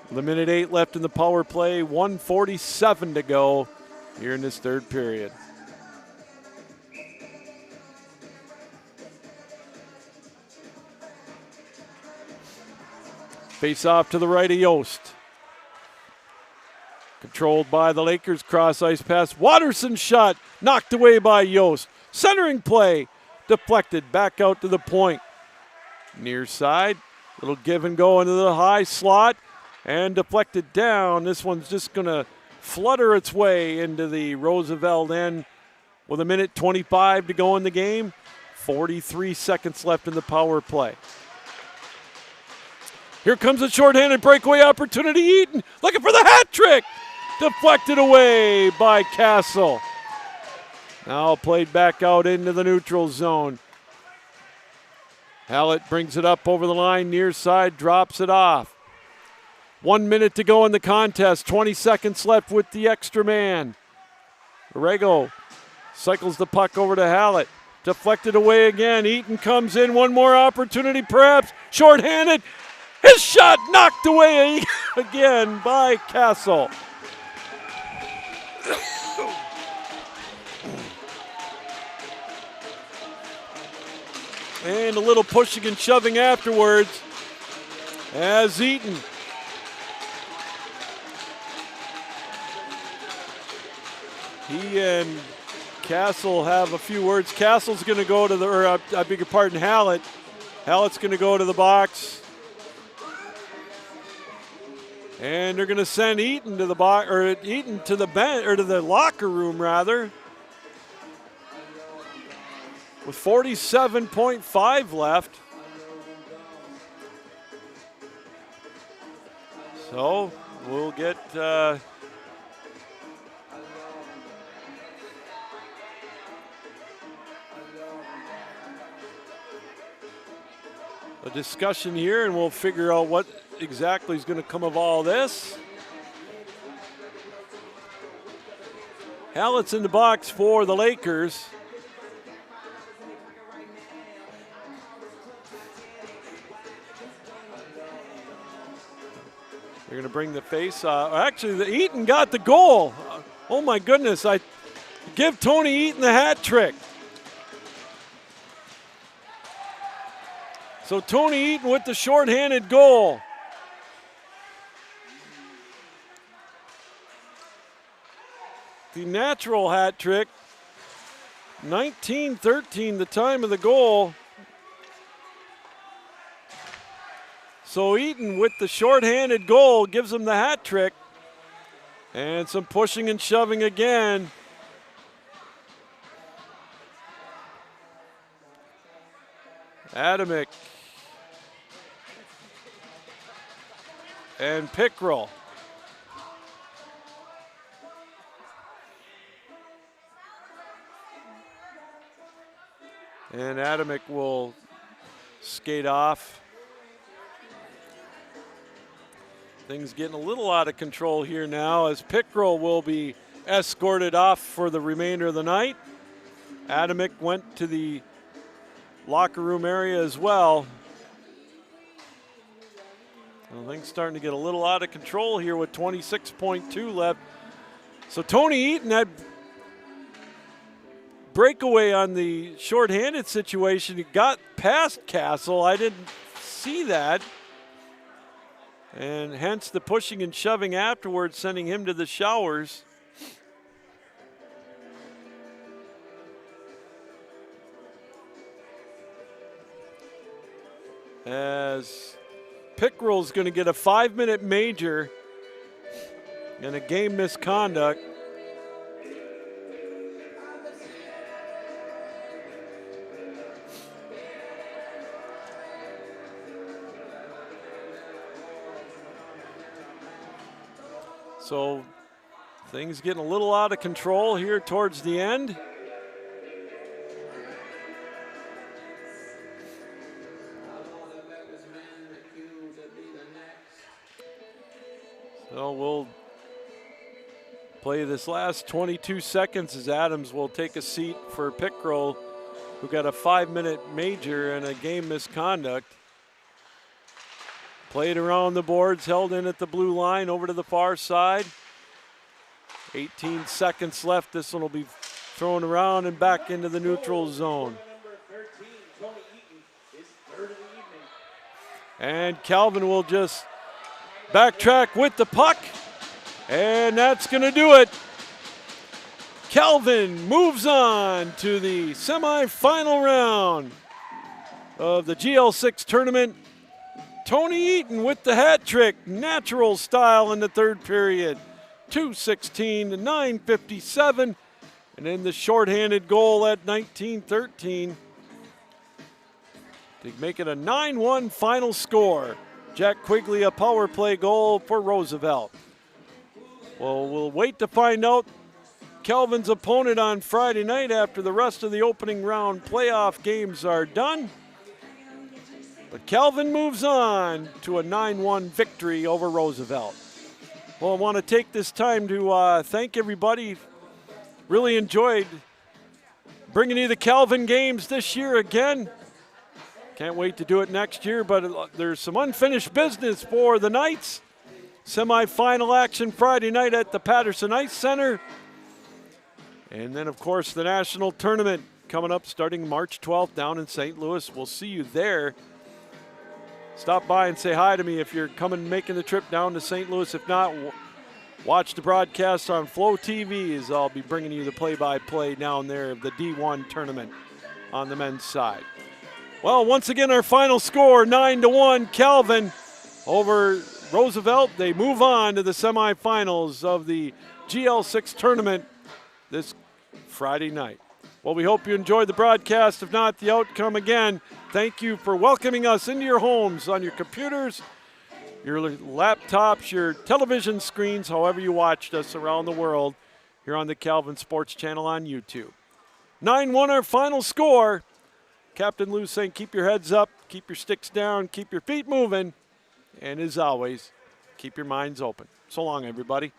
With a minute 8 left in the power play, 1:47 to go here in this third period. Face off to the right of Yost. Controlled by the Lakers, cross ice pass. Watterson's shot knocked away by Yost. Centering play deflected back out to the point. Near side, little give and go into the high slot and deflected down. This one's just going to flutter its way into the Roosevelt end with a minute 25 to go in the game. 43 seconds left in the power play. Here comes a shorthanded breakaway opportunity. Eaton looking for the hat trick. Deflected away by Castle. Now played back out into the neutral zone. Hallett brings it up over the line, near side, drops it off. 1 minute to go in the contest, 20 seconds left with the extra man. Borrego cycles the puck over to Hallett. Deflected away again. Eaton comes in, one more opportunity perhaps. Shorthanded. His shot knocked away again by Castle. And a little pushing and shoving afterwards as Eaton he and Castle have a few words. Castle's going to go to the, or I beg your pardon, Hallett. Hallett's going to go to the box. And they're going to send Eaton to the box, or Eaton to the bench, or to the locker room rather. With 47.5 left. So we'll get a discussion here, and we'll figure out what exactly is going to come of all this. Hallett's in the box for the Lakers. They're going to bring the face off. Actually, the Eaton got the goal. Oh my goodness, I give Tony Eaton the hat trick. So Tony Eaton with the shorthanded goal. The natural hat trick. 19-13 the time of the goal. So Eaton with the shorthanded goal gives him the hat trick. And some pushing and shoving again. Adamick. And Pickrell. And Adamick will skate off. Things getting a little out of control here now as Pickrell will be escorted off for the remainder of the night. Adamick went to the locker room area as well. Well, things starting to get a little out of control here with 26.2 left. So Tony Eaton had breakaway on the shorthanded situation. He got past Castle. I didn't see that. And hence the pushing and shoving afterwards, sending him to the showers. As Pickrell's going to get a 5-minute major and a game misconduct. So things getting a little out of control here towards the end. So we'll play this last 22 seconds as Adams will take a seat for Pickrell, who got a 5-minute major and a game misconduct. Played around the boards, held in at the blue line, over to the far side. 18 seconds left. This one will be thrown around and back into the neutral zone. And Calvin will just backtrack with the puck. And that's going to do it. Calvin moves on to the semifinal round of the GL6 tournament. Tony Eaton with the hat trick, natural style in the third period. 2:16 to 9:57. And then the shorthanded goal at 19:13 to make it a 9-1 final score. Jack Quigley, a power play goal for Roosevelt. Well, we'll wait to find out Calvin's opponent on Friday night after the rest of the opening round playoff games are done. But Calvin moves on to a 9-1 victory over Roosevelt. Well, I want to take this time to thank everybody. Really enjoyed bringing you the Calvin games this year again. Can't wait to do it next year, but there's some unfinished business for the Knights. Semi-final action Friday night at the Patterson Ice Center. And then, of course, the national tournament coming up starting March 12th down in St. Louis. We'll see you there. Stop by and say hi to me if you're making the trip down to St. Louis. If not, watch the broadcast on Flow TV, as I'll be bringing you the play-by-play down there of the D1 tournament on the men's side. Well, once again, our final score, 9-1, Calvin over Roosevelt. They move on to the semifinals of the GL6 tournament this Friday night. Well, we hope you enjoyed the broadcast. If not, the outcome again. Thank you for welcoming us into your homes, on your computers, your laptops, your television screens, however you watched us around the world here on the Calvin Sports Channel on YouTube. 9-1 our final score. Captain Lou saying keep your heads up, keep your sticks down, keep your feet moving, and as always, keep your minds open. So long, everybody.